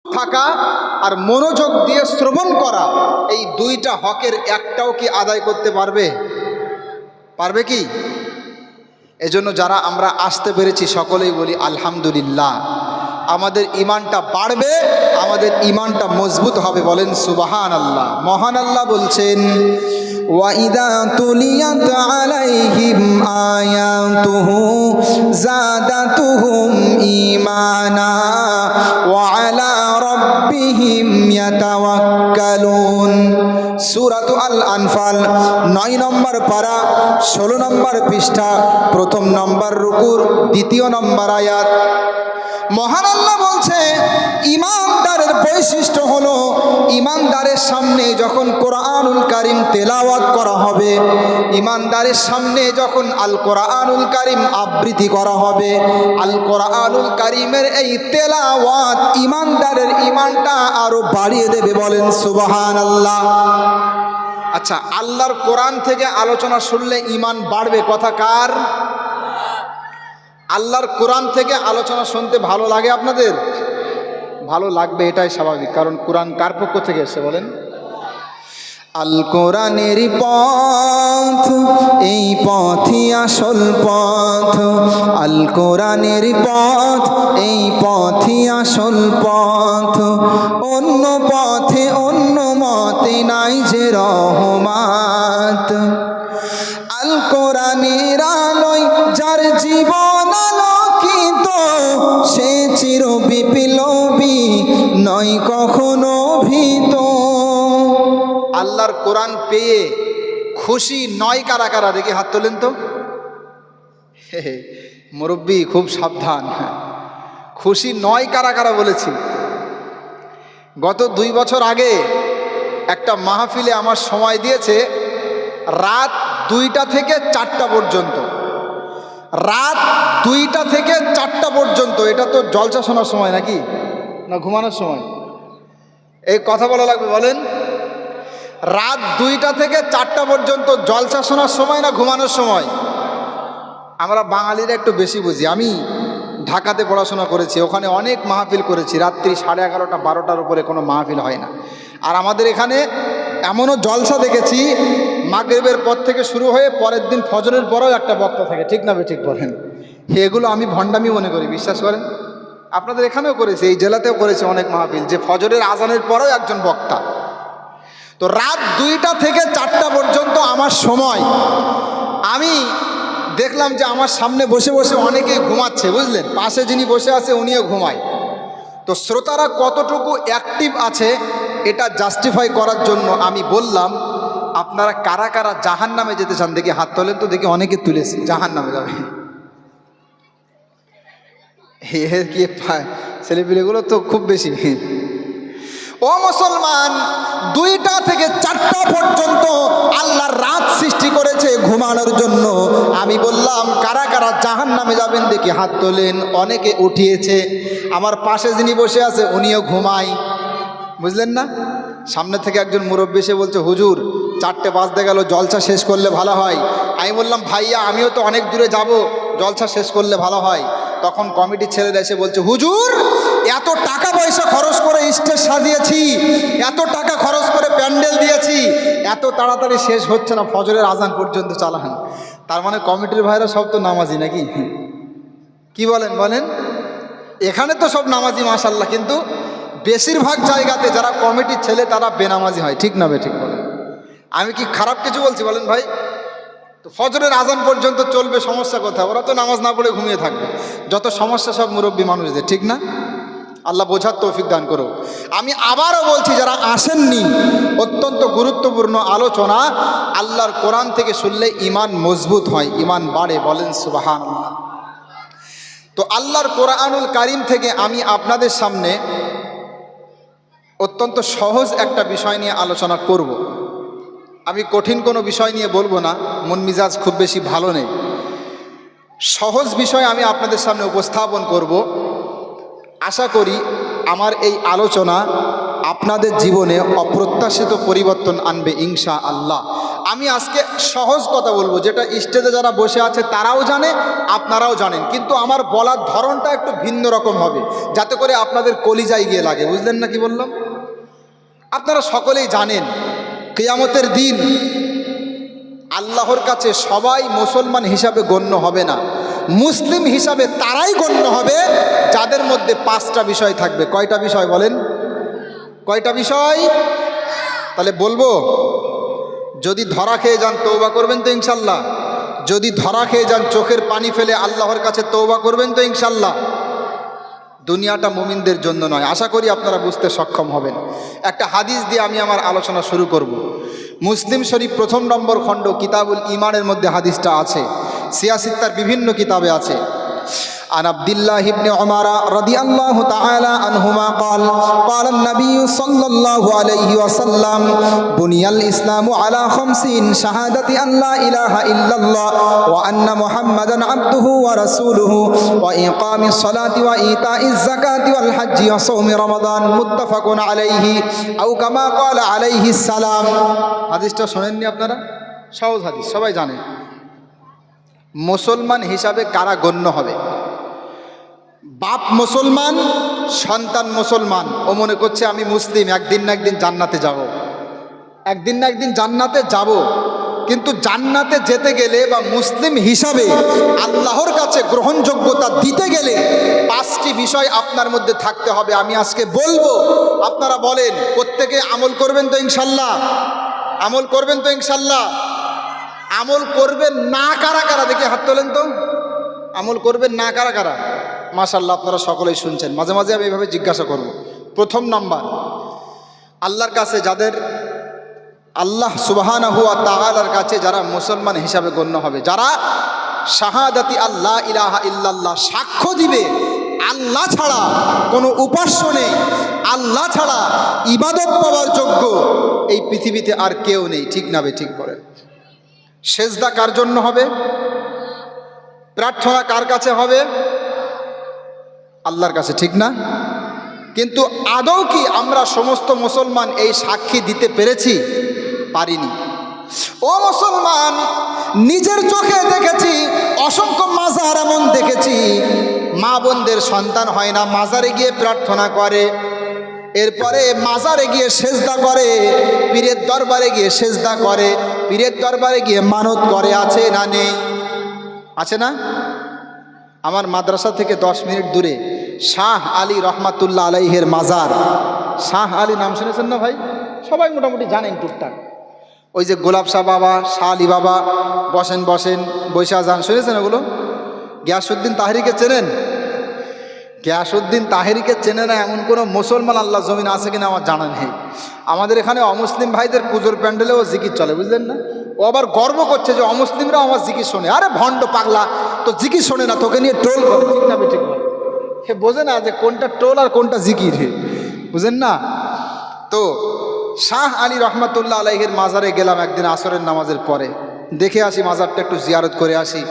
থাকা আর মনোযোগ দিয়ে শ্রবণ করা, এই দুইটা হকের একটাও কি আদায় করতে পারবে? পারবে কি? এজন্য যারা আমরা আসতে পেরেছি সকলেই বলি আলহামদুলিল্লাহ। আমাদের ঈমানটা বাড়বে, আমাদের ঈমানটা মজবুত হবে, বলেন সুবহানাল্লাহ। মহান আল্লাহ বলছেন, ওয়াইদা তুলিয়াত আলাইহিম আয়াতুহু জাদাতুহুম ঈমানা ওয়া আলা রাব্বিহিম ইয়াতাওয়াক্কালুন। সূরাতুল আনফাল 9 নম্বর পারা 16 নম্বর পৃষ্ঠা, 1 নম্বর রুকুর 2 নম্বর আয়াত। মহান আল্লাহ বলছে, ঈমানদারের বৈশিষ্ট্য হলো, ঈমানদারের সামনে যখন কোরআনুল কারীম তেলাওয়াত করা হবে, ঈমানদারের সামনে যখন আল কোরআনুল কারীম আবৃত্তি করা হবে, আল কোরআনুল কারীমের এই তেলাওয়াত ঈমানদারের ঈমানটা আরো বাড়িয়ে দেবে, বলেন সুবহানাল্লাহ। আচ্ছা, আল্লাহর কোরআন থেকে আলোচনা শুনলে ঈমান বাড়বে, কথা কার? আল্লাহর কোরআন থেকে আলোচনা শুনতে ভালো লাগে আপনাদের? ভালো লাগবে, এটাই স্বাভাবিক, কারণ কোরআন কার পক্ষ থেকে এসেছে বলেন? আল কোরআনের পথ, এই পথই আসল পথ। আল কোরআনের পথ, এই পথই আসল পথ। অন্য পথে অন্য মতে নাই যে রহমত। আল কোরআনের আলোয় যার জীবন আলোকিত, সে চির বিপ্লবী নয় কখনো ভীত। আল্লাহর কোরআন পেয়ে খুশি নয় কারা কারা? দেখি হাত তোলেন তো। মুরব্বী খুব সাবধান, খুশি নয় কারা কারা বলেছি? গত 2 বছর আগে একটা মাহফিলে আমার সময় দিয়েছে রাত 2টা থেকে 4টা পর্যন্ত। রাত 2টা থেকে 4টা পর্যন্ত, এটা তো জলসা শোনার সময় নাকি না ঘুমানোর সময়? এই কথা বলা লাগবে বলেন? রাত 2টা থেকে 4টা পর্যন্ত জলসা শোনার সময় না ঘুমানোর সময়? আমরা বাঙালিরা একটু বেশি বুঝি। আমি ঢাকাতে পড়াশোনা করেছি, ওখানে অনেক মাহফিল করেছি, রাত্রি 11:30 12টার উপরে কোনো মাহফিল হয় না। আর আমাদের এখানে এমনও জলসা দেখেছি, মাগরিবের পর থেকে শুরু হয়ে পরের দিন ফজরের পরেও একটা বক্তা থাকে, ঠিক না ঠিক বলেন? এগুলো আমি ভণ্ডামি মনে করি, বিশ্বাস করেন। আপনাদের এখানেও করেছি, এই জেলাতেও করেছি অনেক মাহফিল, যে ফজরের আজানের পরেও একজন বক্তা। তো রাত 2টা থেকে 4টা পর্যন্ত আমার সময়। আমি দেখলাম যে আমার সামনে বসে বসে অনেকেই ঘুমাচ্ছে, বুঝলেন? পাশে যিনি বসে আছে উনিও ঘুমায়। তো শ্রোতারা কতটুকু অ্যাক্টিভ আছে এটা জাস্টিফাই করার জন্য আমি বললাম, আপনারা কারা কারা জাহান্নামে যেতে চান? দেখি হাত তোলেন তো, দেখি অনেকে তুলেছে। জাহান্নামে যাবে? কি ছেলেপিলেগুলো তো খুব বেশি। ও মুসলমান, 2টা থেকে 4টা পর্যন্ত আল্লাহর রাত সৃষ্টি করেছে ঘুমানোর জন্য। আমি বললাম কারা কারা জাহান্নামে যাবেন? দেখি হাত তোলেন। অনেকে উঠিয়েছে। আমার পাশে যিনি বসে আছে উনিও ঘুমায়, বুঝলেন না? সামনে থেকে একজন মুরব্বী এসে বলছে, হুজুর 4টে বাজতে গেল, জলসা শেষ করলে ভালো হয়। আমি বললাম, ভাইয়া আমিও তো অনেক দূরে যাব, জলসা শেষ করলে ভালো হয়। তখন কমিটির ছেলেরা এসে বলছে, হুজুর এত টাকা পয়সা খরচ করে স্টেজ সাজিয়েছি, এত টাকা খরচ করে প্যান্ডেল দিয়েছি, এত তাড়াতাড়ি শেষ হচ্ছে না, ফজরের আজান পর্যন্ত চালান। তার মানে কমিটির ভাইরা সব তো নামাজি নাকি? কি বলেন বলেন? এখানে তো সব নামাজি মাশাআল্লাহ, কিন্তু বেশিরভাগ জায়গাতে যারা কমিটির ছেলে তারা বেনামাজি হয়, ঠিক না ঠিক বলেন? আমি কি খারাপ কিছু বলছি বলেন ভাই? তো ফজরের আজান পর্যন্ত চলবে, সমস্যা কোথায়? ওরা তো নামাজ না পড়ে ঘুমিয়ে থাকবে। যত সমস্যা সব মুরব্বী মানুষদের, ঠিক না? আল্লাহ বোঝার তৌফিক দান করো। আমি আবারও বলছি, যারা আসেননি, অত্যন্ত গুরুত্বপূর্ণ আলোচনা। আল্লাহর কোরআন থেকে শুনলে ঈমান মজবুত হয়, ঈমান বাড়ে, বলেন সুবহানাল্লাহ। তো আল্লাহর কোরআনুল কারীম থেকে আমি আপনাদের সামনে অত্যন্ত সহজ একটা বিষয় নিয়ে আলোচনা করব। আমি কঠিন কোনো বিষয় নিয়ে বলবো না, মন মিজাজ খুব বেশি ভালো নেই। সহজ বিষয় আমি আপনাদের সামনে উপস্থাপন করব। আশা করি আমার এই আলোচনা আপনাদের জীবনে অপ্রত্যাশিত পরিবর্তন আনবে ইনশাআল্লাহ। আমি আজকে সহজ কথা বলবো, যেটা স্টেজে যারা বসে আছে তারাও জানে, আপনারাও জানেন, কিন্তু আমার বলার ধরনটা একটু ভিন্ন রকম হবে, যাতে করে আপনাদের কলিজায় গিয়ে লাগে। বুঝলেন না কি বললাম? আপনারা সকলেই জানেন কিয়ামতের দিন আল্লাহর কাছে সবাই মুসলমান হিসাবে গণ্য হবে না, মুসলিম হিসাবে তারাই গণ্য হবে যাদের মধ্যে 5টা বিষয় থাকবে। কয়টা বিষয় বলেন? কয়টা বিষয়? তাহলে বলবো, যদি ধরা খেয়ে যান তওবা করবেন তো ইনশাল্লাহ? যদি ধরা খেয়ে যান চোখের পানি ফেলে আল্লাহর কাছে তওবা করবেন তো ইনশাল্লাহ? দুনিয়াটা মুমিনদের জন্য নয়, আশা করি আপনারা বুঝতে সক্ষম হবেন। একটা হাদিস দিয়ে আমি আমার আলোচনা শুরু করব। মুসলিম শরীফ 1 নম্বর খণ্ড কিতাবুল ঈমানের মধ্যে হাদিসটা আছে, সিয়াসিত্তার বিভিন্ন কিতাবে আছে। عن عبد الله بن عمر رضي الله تعالى عنهما قال النبي صلى الله عليه وسلم بني الإسلام على 5 شهادة أن لا إله إلا الله وأن محمدا عبده ورسوله وإقام الصلاة وإيتاء الزكاة والحج وصوم رمضان متفق عليه أو كما قال عليه السلام। হাদিসটা শুনেননি আপনারা? সহজ হাদিস, সবাই জানেন। মুসলমান হিসাবে কারা গণ্য হবে? বাপ মুসলমান, সন্তান মুসলমান, ও মনে করছে আমি মুসলিম, একদিন না একদিন জান্নাতে যাব, একদিন না একদিন জান্নাতে যাব। কিন্তু জান্নাতে যেতে গেলে বা মুসলিম হিসাবে আল্লাহর কাছে গ্রহণযোগ্যতা দিতে গেলে 5টি বিষয় আপনার মধ্যে থাকতে হবে। আমি আজকে বলবো, আপনারা বলেন, প্রত্যেকে আমল করবেন তো ইনশাল্লাহ? আমল করবেন তো ইনশাল্লাহ? আমল করবেন না কারা কারা? দেখি হাত তোলেন তো। আমল করবেন না কারা কারা? মাশাআল্লাহ, আপনারা সকলেই শুনছেন। মাঝে মাঝে আমি এইভাবে জিজ্ঞাসা করব। 1 নাম্বার, আল্লাহর কাছে যাদের, আল্লাহ সুবহানাহু ওয়া তাআলার কাছে যারা মুসলমান হিসাবে গণ্য হবে, যারা শাহাদাতি আল্লাহ ইলাহা ইল্লাল্লাহ সাক্ষ্য দিবে আল্লাহ ছাড়া কোনো উপাস্য নেই, আল্লাহ ছাড়া ইবাদত পাওয়ার যোগ্য এই পৃথিবীতে আর কেউ নেই। ঠিক না? ঠিক করেন। সেজদা কার জন্য হবে? প্রার্থনা কার কাছে হবে? আল্লাহর কাছে। ঠিক না? কিন্তু আদৌ কি আমরা সমস্ত মুসলমান এই সাক্ষী দিতে পেরেছি? পারিনি। ও মুসলমান, নিজের চোখে দেখেছি অসংখ্য মাজার এমন দেখেছি, মা বোনদের সন্তান হয় না, মাজারে গিয়ে প্রার্থনা করে, এরপরে মাজারে গিয়ে সেজদা করে, পীরের দরবারে গিয়ে সেজদা করে, পীরের দরবারে গিয়ে মানত করে। আছে না নেই? আছে না? আমার মাদ্রাসা থেকে 10 মিনিট দূরে শাহ আলী রহমাতুল্লাহ আলাইহের মাজার। শাহ আলী নাম শুনেছেন না ভাই? সবাই মোটামুটি জানেন টুকটাক। ওই যে গোলাপ শাহ বাবা, শাহ আলী বাবা, বসেন বসেন, বৈশা যান, শুনেছেন ওগুলো? গিয়াসউদ্দিন তাহেরিকে চেনেন? গিয়াসউদ্দিন তাহেরিকে চেনে না এমন কোনো মুসলমান আল্লাহ জমিন আছে কিনা আমার জানা নেই। আমাদের এখানে অমুসলিম ভাইদের পুজোর প্যান্ডেলেও জিকির চলে, বুঝলেন না? ও আবার গর্ব করছে যে অমুসলিমরাও আমার জিকির শোনে। আরে ভণ্ড পাগলা, তো জিকির শোনে না, তোকে নিয়ে টোল করে। ঠিক না? ঠিক বল। সে বোঝে না যে কোনটা টোল আর কোনটা জিকির, বুঝেন না? তো শাহ আলী রহমাতুল্লাহ আলাইহের মাজারে গেলাম একদিন আসরের নামাজের পরে, দেখে আসি মাজারটা, একটু জিয়ারত করে আসি।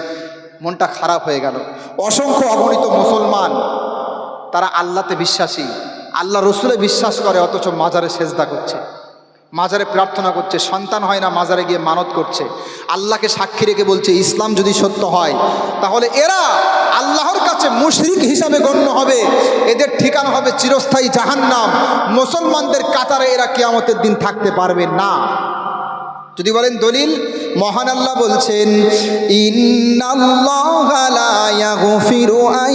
মনটা খারাপ হয়ে গেল। অসংখ্য অগণিত মুসলমান, তারা আল্লাহতে বিশ্বাসী, আল্লাহ রসুলে বিশ্বাস করে, অথচ মাজারে সেজদা করছে, মাজারে প্রার্থনা করছে, সন্তান হয় না মাজারে গিয়ে মানত করছে, আল্লাহকে সাক্ষী রেখে বলছে ইসলাম যদি সত্য হয় তাহলে এরা আল্লাহর কাছে মুশরিক হিসাবে গণ্য হবে, এদের ঠিকানা হবে চিরস্থায়ী জাহান্নাম। মুসলমানদের কাতারে এরা কিয়ামতের দিন থাকতে পারবে না। যদি বলেন দলিল, মহান আল্লাহ বলছেন ইন্নাল্লাহা লা ইয়াগফিরু আন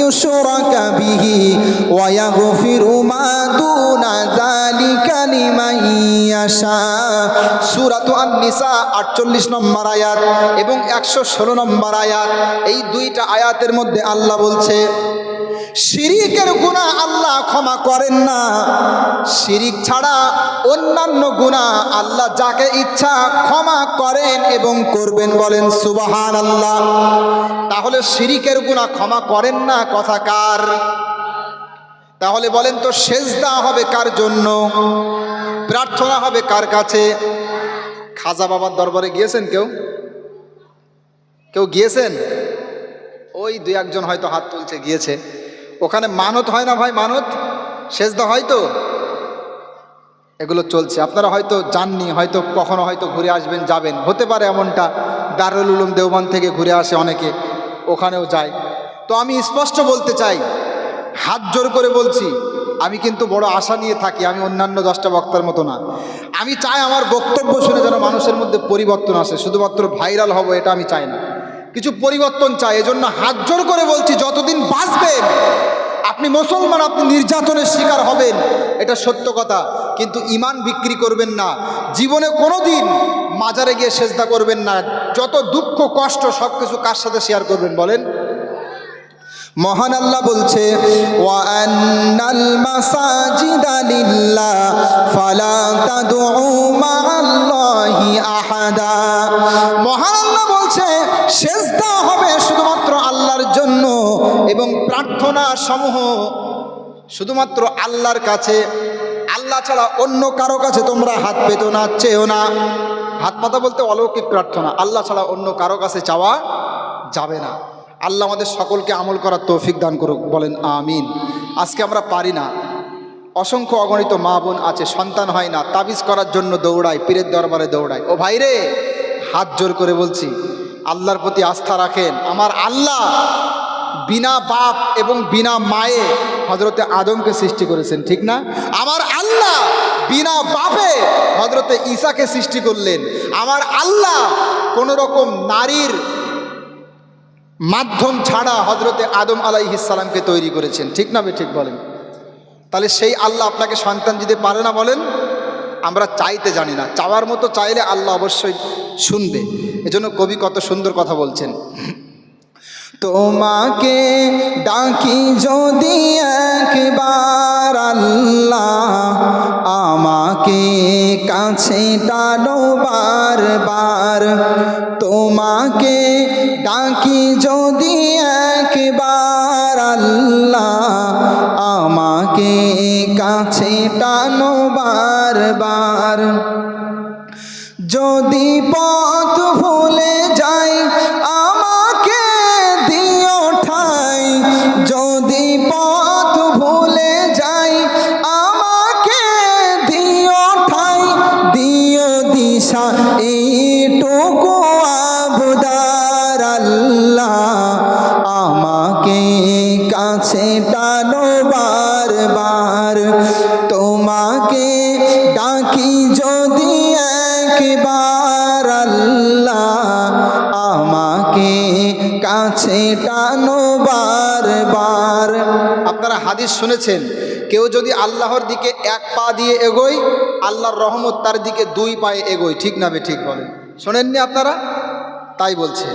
ইউশরাকা বিহি ওয়া ইয়াগফিরু মা দুনা যালিকা লিমান ইয়াশা। সূরাতু আন-নিসা 48 নম্বর আয়াত এবং 116 নম্বর আয়াত, এই 2টা আয়াতের মধ্যে আল্লাহ বলছে শিরিকের গুনাহ আল্লাহ ক্ষমা করেন না, শিরিক ছাড়া অন্যান্য গুনাহ আল্লাহ যাকে ইচ্ছা ক্ষমা করেন এবং করবেন। বলেন সুবহানাল্লাহ। তাহলে শিরিকের গুনাহ ক্ষমা করেন না কথা কার? তাহলে বলেন তো সেজদা হবে কার জন্য? প্রার্থনা হবে কার কাছে? খাজা বাবার দরবারে গিয়েছেন কেউ? কেউ গিয়েছেন? ওই 2-1 হয়তো হাত তুলছে, গিয়েছে। ওখানে মানত হয় না ভাই? মানত সেজদা হয় তো? এগুলো চলছে। আপনারা হয়তো জাননি, হয়তো কখনো হয়তো ঘুরে আসবেন, যাবেন, হতে পারে এমনটা। দারুল উলুম দেওবন্দ থেকে ঘুরে আসে অনেকে, ওখানেও যায়। তো আমি স্পষ্ট বলতে চাই, হাত জোর করে বলছি, আমি কিন্তু বড় আশা নিয়ে থাকি, আমি অন্যান্য 10টা বক্তার মতো না। আমি চাই আমার বক্তব্য শুনে যেন মানুষের মধ্যে পরিবর্তন আসে। শুধুমাত্র ভাইরাল হব এটা আমি চাই না, কিছু পরিবর্তন চাই। এজন্য হাত জোর করে বলছি, যতদিন বাঁচবেন আপনি মুসলমান, আপনি নির্যাতনের শিকার হবেন, এটা সত্য কথা, কিন্তু ঈমান বিক্রি করবেন না। জীবনে কোনোদিন মাজারে গিয়ে সেজদা করবেন না। যত দুঃখ কষ্ট সব কিছু কার সাথে শেয়ার করবেন বলেন? মহান আল্লাহ বলছে, ওয়া আন্নাল মাসাজিদা লিল্লাহ ফালা তাদউ মা'আল্লাহি আহাদা। মহান আল্লাহ বলছে সেজদা হবে শুধুমাত্র আল্লাহর জন্য, এবং প্রার্থনা সমূহ শুধুমাত্র আল্লাহর কাছে। আল্লাহ ছাড়া অন্য কারো কাছে তোমরা হাত পেতো না, চেয়েও না। হাত পাতা বলতে অলৌকিক প্রার্থনা, আল্লাহ ছাড়া অন্য কারো কাছে চাওয়া যাবে না। আল্লাহ আমাদের সকলকে আমল করার তৌফিক দান করুক, বলেন আমিন। আজকে আমরা পারি না, অসংখ্য অগণিত মা বোন আছে, সন্তান হয় না, তাবিজ করার জন্য দৌড়ায়, পীরের দরবারে দৌড়ায়। ও ভাইরে, হাত জোর করে বলছি, আল্লাহর প্রতি আস্থা রাখেন। আমার আল্লাহ বিনা বাপ এবং বিনা মায়ে হযরতে আদমকে সৃষ্টি করেছেন, ঠিক না? আমার আল্লাহ বিনা বাপে হযরতে ঈসাকে সৃষ্টি করলেন। আমার আল্লাহ কোনো রকম নারীর মাধ্যম ছাড়া হযরতে আদম আলাইহিস সালামকে তৈরি করেছেন, ঠিক না? ঠিক বলেন। তাহলে সেই আল্লাহ আপনাকে সন্তান দিতে পারে না বলেন? আমরা চাইতে জানি না, চাওয়ার মতো চাইলে আল্লাহ অবশ্যই শুনবে। এজন্য কবি কত সুন্দর কথা বলছেন, তোমাকে ডাকি যদি একবার আল্লাহ, আমাকে কাছে টানো বারবার। তোমাকে ডাকি যদি একবার আল্লাহ, আমাকে কাছে টানো বারবার। যদি পথ ভুলে যাই আমাকে দিও ঠাই, যদি পথ ভুলে যাই আমাকে দিও ঠাই, দিও দিশা এইটুকু আবদার আল্লাহ, আমাকে কাছে টানো বারবার। তোমাকে ডাকি যদি একবার আল্লাহ, আমাকে কাছে টানো বারবার। আপনারা হাদিস শুনেছেন, কেউ যদি আল্লাহর দিকে এক পা দিয়ে এগোয়, আল্লাহর রহমত তার দিকে 2 পায়ে এগোয়, ঠিক না? ঠিক বলেন, শোনেননি আপনারা? তাই বলছে,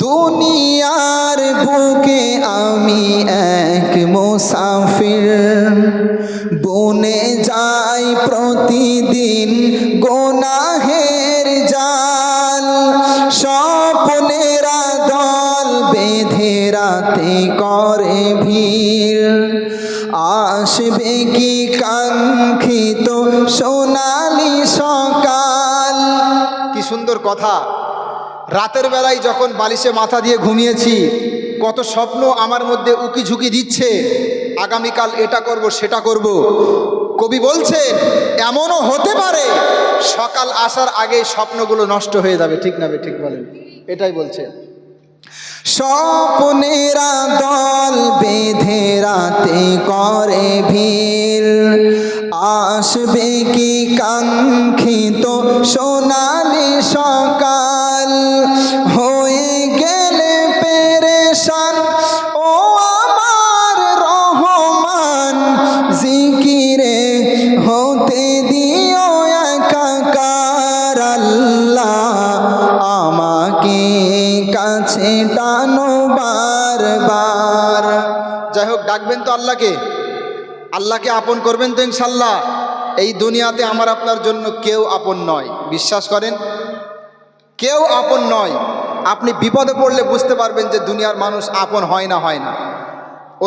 দুনিয়ার বুকে আমি এক মুসাফির, বনে যাই প্রতিদিন গুনাহের জাল, স্বপ্নেরা দল বেঁধে রাতে করে ভিড়, আসবে কি কাঙ্ক্ষিত সোনালি সকাল। কি সুন্দর কথা! রাতের বেলায় যখন বালিশে মাথা দিয়ে ঘুমিয়েছি, কত স্বপ্ন আমার মধ্যে উকি ঝুঁকি দিচ্ছে, আগামীকাল এটা করব সেটা করব। কবি বলছেন এমনও হতে পারে সকাল আসার আগে স্বপ্নগুলো নষ্ট হয়ে যাবে, ঠিক না? ঠিক বলেন, এটাই বলছে। স্বপ্নেরা দল বেঁধে রাতে করে ভিড়, আসবে কি কাঙ্ক্ষিত সোনালি সকাল, হয়ে গেলে পেরেশান ও আমার রহমান, জিকিরে হতে দিও একাকার আল্লাহ, আমাকে কাছে টানো বারবার। যাই হোক, ডাকবেন তো আল্লাহকে, আল্লাহকে আপন করবেন তো ইনশাল্লাহ। এই দুনিয়াতে আমার আপনার জন্য কেউ আপন নয়, বিশ্বাস করেন, কেউ আপন নয়। আপনি বিপদে পড়লে বুঝতে পারবেন যে দুনিয়ার মানুষ আপন হয় না, হয় না।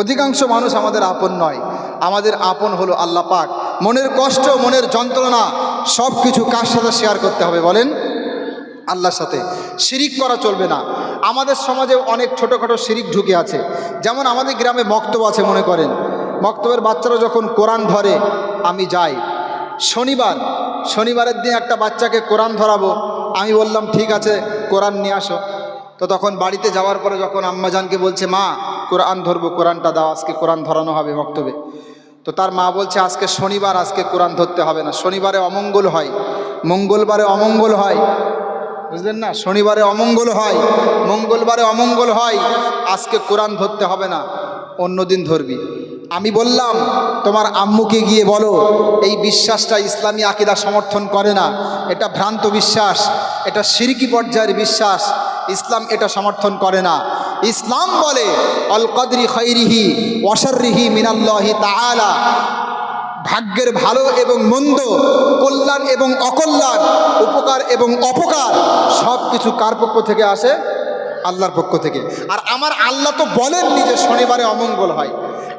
অধিকাংশ মানুষ আমাদের আপন নয়, আমাদের আপন হলো আল্লাহ পাক। মনের কষ্ট, মনের যন্ত্রণা সব কিছু কার সাথে শেয়ার করতে হবে বলেন? আল্লাহর সাথে। শিরিক করা চলবে না। আমাদের সমাজে অনেক ছোটোখাটো শিরিক ঢুকে আছে। যেমন আমাদের গ্রামে মক্তব আছে, মনে করেন মক্তবের বাচ্চারা যখন কোরআন ধরে আমি যাই, শনিবারের দিন একটা বাচ্চাকে কোরআন ধরাবো। আমি বললাম ঠিক আছে, কোরআন নিয়ে আসো। তো তখন বাড়িতে যাওয়ার পরে যখন আম্মাজানকে বলছে, মা কোরআন ধরবো, কোরআনটা দাও, আজকে কোরআন ধরানো হবে মক্তবে। তো তার মা বলছে, আজকে শনিবার, আজকে কোরআন ধরতে হবে না, শনিবারে অমঙ্গল হয়, মঙ্গলবারে অমঙ্গল হয়, বুঝলেন না? শনিবারে অমঙ্গল হয়, মঙ্গলবারে অমঙ্গল হয়, আজকে কোরআন ধরতে হবে না, অন্য দিন ধরবি। আমি বললাম, তোমার আম্মুকে গিয়ে বলো এই বিশ্বাসটা ইসলামী আকীদা সমর্থন করে না, এটা ভ্রান্ত বিশ্বাস, এটা শিরকি পর্যায়ের বিশ্বাস, ইসলাম এটা সমর্থন করে না। ইসলাম বলে আল কদরি খাইরিহি ওয়া শাররিহি মিনাল্লাহি তাআলা, ভাগ্যের ভালো এবং মন্দ, কল্যাণ এবং অকল্যাণ, উপকার এবং অপকার সব কিছু কার পক্ষ থেকে আসে? আল্লাহর পক্ষ থেকে। আর আমার আল্লাহ তো বলেননি যে শনিবারে অমঙ্গল হয়,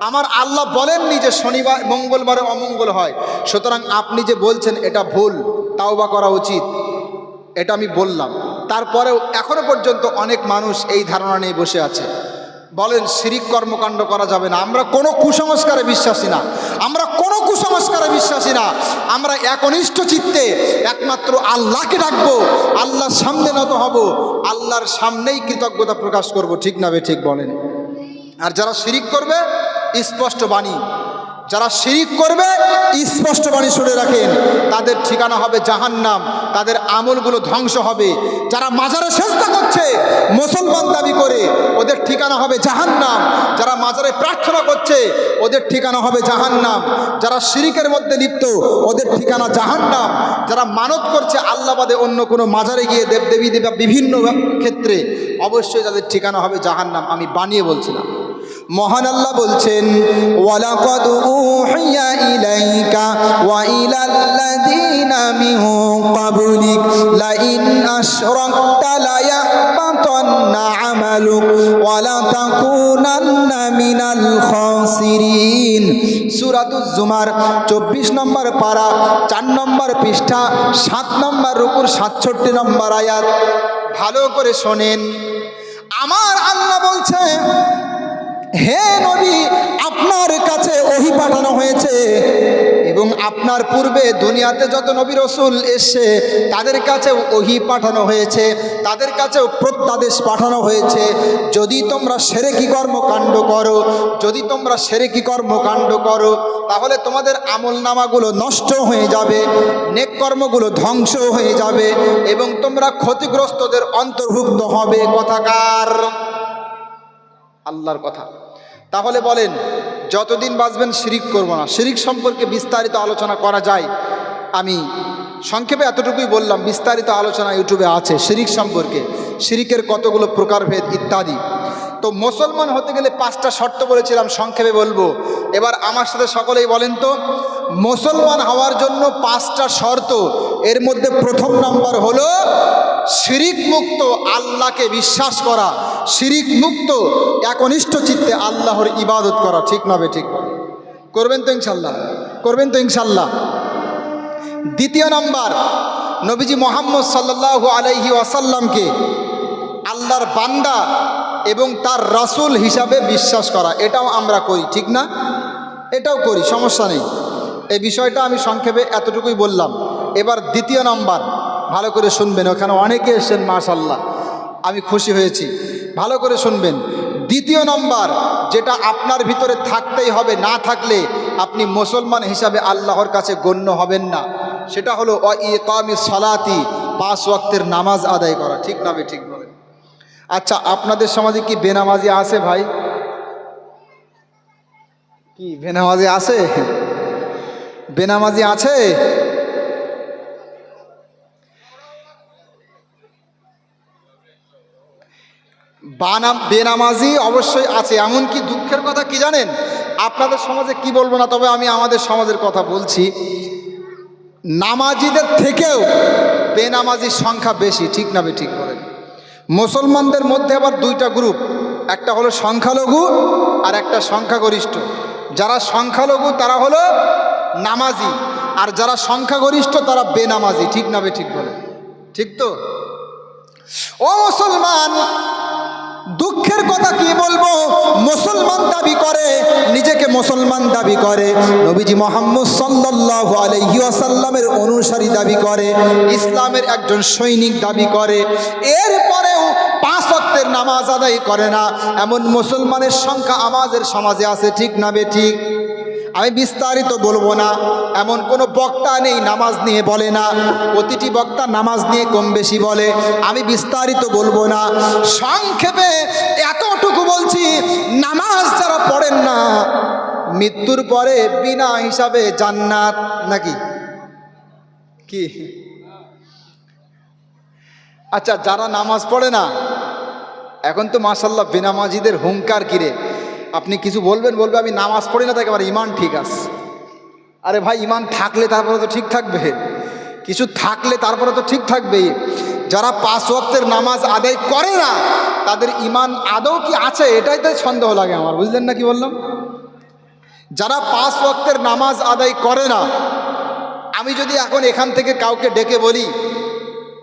আমার আল্লাহ বলেননি যে শনিবার মঙ্গলবারে অমঙ্গল হয়। সুতরাং আপনি যে বলছেন এটা ভুল, তাওবা করা উচিত, এটা আমি বললাম। তারপরেও এখনো পর্যন্ত অনেক মানুষ এই ধারণা নিয়ে বসে আছে, বলেন শিরিক কর্মকাণ্ড করা যাবে না। আমরা কোনো কুসংস্কারে বিশ্বাসী না, আমরা কোনো কুসংস্কারে বিশ্বাসী না। আমরা একনিষ্ঠ চিত্তে একমাত্র আল্লাহকে ডাকবো, আল্লাহর সামনে নত হব, আল্লাহর সামনেই কৃতজ্ঞতা প্রকাশ করব। ঠিক না বে ঠিক বলেন? আর যারা শিরিক করবে স্পষ্ট বাণী, যারা শিরিক করবে স্পষ্ট বাণী শুনে রাখেন, তাদের ঠিকানা হবে জাহান্নাম, তাদের আমলগুলো ধ্বংস হবে। যারা মাজারে সেজদা করছে মুসলমান দাবি করে, ওদের ঠিকানা হবে জাহান্নাম। যারা মাজারে প্রার্থনা করছে ওদের ঠিকানা হবে জাহান্নাম। যারা শিরিকের মধ্যে লিপ্ত ওদের ঠিকানা জাহান্নাম। যারা মানত করছে আল্লাহ বাদে অন্য কোনো মাজারে গিয়ে দেবদেবী দেবা বিভিন্ন ক্ষেত্রে, অবশ্যই তাদের ঠিকানা হবে জাহান্নাম। আমি বানিয়ে বলছিলাম। মহান আল্লাহ বলছেন, ওয়ালাকাদ উহিয়া ইলাইকা ওয়া ইলাল্লাযীনা মিন ক্বাবলিক লাইন আশরাকতা লায়াহবাতান্না আমালুক ওয়া লাতাকুনান্না মিনাল খাসিরিন। সূরাতুজ জুমার 24 নম্বর পারা, 4 নম্বর পৃষ্ঠা, 7 নম্বর রুকুর 67 নম্বর আয়াত। ভালো করে শোনেন, আমার আল্লাহ বলছে, হে নবী, আপনার কাছে ওহী পাঠানো হয়েছে এবং আপনার পূর্বে দুনিয়াতে যত নবী রাসূল এসেছে তাদের কাছেও ওহী পাঠানো হয়েছে, তাদের কাছেও প্রত্যাদেশ পাঠানো হয়েছে, যদি তোমরা শিরকি কর্মকাণ্ড করো, যদি তোমরা শিরকি কর্মকাণ্ড করো তাহলে তোমাদের আমলনামাগুলো নষ্ট হয়ে যাবে, নেক কর্মগুলো ধ্বংস হয়ে যাবে এবং তোমরা ক্ষতিগ্রস্তদের অন্তর্ভুক্ত হবে। কথাকার আল্লাহর কথা। তাহলে বলেন, যতদিন বাঁচবেন শিরিক করব না। শিরিক সম্পর্কে বিস্তারিত আলোচনা করা যায়, আমি সংক্ষেপে এতটুকুই বললাম। বিস্তারিত আলোচনা ইউটিউবে আছে শিরিক সম্পর্কে, শিরিকের কতগুলো প্রকারভেদ ইত্যাদি। তো মুসলমান হতে গেলে 5টা শর্ত বলেছিলাম, সংক্ষেপে বলবো। এবার আমার সাথে সকলেই বলেন তো, মুসলমান হওয়ার জন্য 5টা শর্ত। এর মধ্যে প্রথম নাম্বার হলো শিরিক মুক্ত আল্লাহকে বিশ্বাস করা, শিরিক মুক্ত একনিষ্ঠ চিত্তে আল্লাহর ইবাদত করা। ঠিক না বে ঠিক? করবেন তো ইনশাল্লাহ? করবেন তো ইনশাল্লাহ? দ্বিতীয় নাম্বার, নবীজি মুহাম্মদ সাল্লাল্লাহু আলাইহি ওয়াসাল্লামকে আল্লাহর বান্দা এবং তার রাসূল হিসাবে বিশ্বাস করা। এটাও আমরা করি, ঠিক না? এটাও করি, সমস্যা নেই। এই বিষয়টা আমি সংক্ষেপে এতটুকুই বললাম। এবার দ্বিতীয় নাম্বার, ভালো করে শুনবেন, ওখানে অনেকে এসেছেন মাশাআল্লাহ, আমি খুশি হয়েছি, ভালো করে শুনবেন। দ্বিতীয় নম্বর যেটা আপনার ভিতরে থাকতেই হবে, না থাকলে আপনি মুসলমান হিসাবে আল্লাহর কাছে গণ্য হবেন না, সেটা হলো ইকামিস সালাতি, 5 ওয়াক্তের নামাজ আদায় করা। ঠিক না বে ঠিক বলেন? আচ্ছা, আপনাদের সমাজে কি বেনামাজি আছে ভাই? কি বেনামাজি আছে? বেনামাজি আছে? বেনামাজি অবশ্যই আছে। এমনকি দুঃখের কথা কি জানেন, আপনাদের সমাজে কি বলবো না, তবে আমি আমাদের সমাজের কথা বলছি, নামাজিদের থেকেও বেনামাজির সংখ্যা বেশি। ঠিক না বে ঠিক বলেন? মুসলমানদের মধ্যে আবার 2টা গ্রুপ, একটা হলো সংখ্যালঘু আর একটা সংখ্যাগরিষ্ঠ। যারা সংখ্যালঘু তারা হলো নামাজি, আর যারা সংখ্যাগরিষ্ঠ তারা বেনামাজি। ঠিক না বে ঠিক বলেন? ঠিক তো? ও মুসলমান, দুঃখের কথা কি বলবো, মুসলমান দাবি করে, নিজেকে মুসলমান দাবি করে, নবীজি মুহাম্মদ সাল্লাল্লাহু আলাইহি ওয়াসাল্লামের অনুসারী দাবি করে, ইসলামের একজন সৈনিক দাবি করে, এরপরেও 5 ওয়াক্তের নামাজ আদায় করে না। এমন মুসলমানের সংখ্যা আমাদের সমাজে আছে, ঠিক না বেঠিক? আমি বিস্তারিত বলবো না, এমন কোনো বক্তা নেই নামাজ নিয়ে বলে না, প্রতিটি বক্তা নামাজ নিয়ে কম বেশি বলে। আমি বিস্তারিত বলবো না, সংক্ষেপে এতটুকু বলছি, নামাজ যারা পড়েন না, মৃত্যুর পরে বিনা হিসাবে জান্নাত নাকি কি? আচ্ছা, যারা নামাজ পড়ে না, এখন তো মাশাআল্লাহ বেনামাজিদের হুঙ্কার কিরে, আপনি কিছু বলবেন, বলবে আমি নামাজ পড়ি না, তাকে আমার ইমান ঠিক আছে। আরে ভাই, ইমান থাকলে তারপরে তো ঠিক থাকবে, কিছু থাকলে তারপরে তো ঠিক থাকবে। যারা 5 ওয়াক্তের নামাজ আদায় করে না, তাদের ইমান আদৌ কি আছে, এটাই তো সন্দেহ লাগে আমার, বুঝলেন না কি বললাম? যারা 5 ওয়াক্তের নামাজ আদায় করে না, আমি যদি এখন এখান থেকে কাউকে ডেকে বলি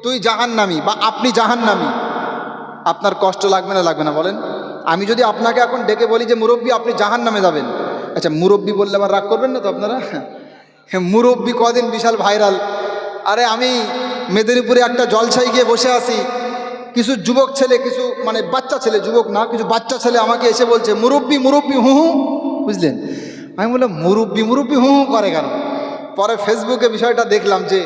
তুই জাহান্নামী বা আপনি জাহান্নামী, আপনার কষ্ট লাগবে না লাগবে না বলেন? আমি যদি আপনাকে এখন ডেকে বলি যে মুরব্বী আপনি জাহান্নামে যাবেন, আচ্ছা মুরব্বী বললে আবার রাগ করবেন না তো আপনারা? মুরব্বী কদিন বিশাল ভাইরাল। আরে আমি মেদিনীপুরে একটা জলসায় গিয়ে বসে আছি, কিছু যুবক ছেলে, কিছু মানে বাচ্চা ছেলে, যুবক না, কিছু বাচ্চা ছেলে আমাকে এসে বলছে মুরব্বী মুরব্বী হু হু, বুঝলেন? আমি বললাম মুরব্বী মুরব্বী হু হু করে কেন? পরে ফেসবুকে বিষয়টা দেখলাম যে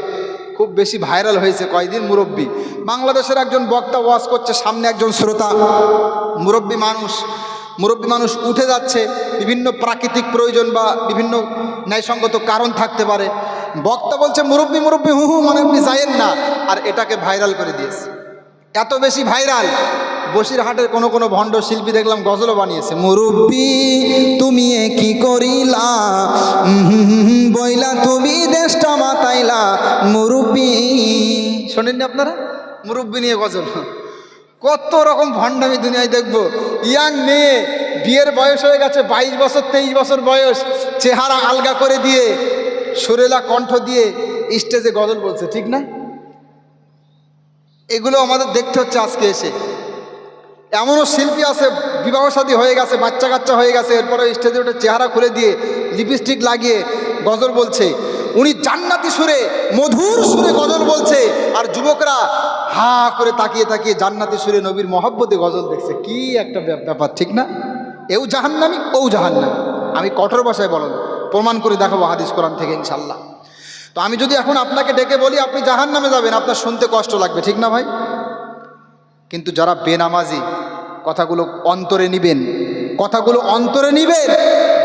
খুব বেশি ভাইরাল হয়েছে কয়েকদিন। মুরব্বী, বাংলাদেশের একজন বক্তা ওয়াজ করছে, সামনে একজন শ্রোতা, মুরব্বী মানুষ উঠে যাচ্ছে, বিভিন্ন প্রাকৃতিক প্রয়োজন বা বিভিন্ন ন্যায়সঙ্গত কারণ থাকতে পারে, বক্তা বলছে মুরব্বী মুরব্বী হু হু, মানে আপনি যায়েন না, আর এটাকে ভাইরাল করে দিয়েছে। এত বেশি ভাইরাল, বসিরহাটের কোনো ভণ্ড শিল্পী দেখলাম গজলও বানিয়েছে, মুরব্বী তুমি এ কি করিলা, বইলা তুমি দেশটা মাতাইলা মুরব্বী। শোনেননি আপনারা? মুরব্বী নিয়ে গজল। কত রকম ভণ্ডামি দুনিয়ায় দেখবো। ইয়াং মেয়ে, বিয়ের বয়স হয়ে গেছে, 22 বছর 23 বছর বয়স, চেহারা আলগা করে দিয়ে, সুরেলা কণ্ঠ দিয়ে স্টেজে গজল বলছে, ঠিক না? এগুলো আমাদের দেখতে হচ্ছে আজকে এসে। এমনও শিল্পী আছে, বিবাহ শাদী হয়ে গেছে, বাচ্চা কাচ্চা হয়ে গেছে, এরপরে স্টেজে উঠে চেহারা খুলে দিয়ে লিপস্টিক লাগিয়ে গজল বলছে। উনি জান্নাতি সুরে, মধুর সুরে গজল বলছে, আর যুবকরা হা করে তাকিয়ে তাকিয়ে জান্নাতি সুরে নবীর মহব্বতে গজল দেখছে। কি একটা ব্যাপার, ঠিক না? এও জাহান্নামী, ও জাহান্নামী। আমি কঠোর ভাষায় বলেন, প্রমাণ করে দেখাবো হাদিস কোরআন থেকে ইনশাল্লাহ। তো আমি যদি এখন আপনাকে ডেকে বলি আপনি জাহান্নামে যাবেন, আপনার শুনতে কষ্ট লাগবে, ঠিক না ভাই? কিন্তু যারা বেনামাজি, কথাগুলো অন্তরে নিবেন, কথাগুলো অন্তরে নিবেন।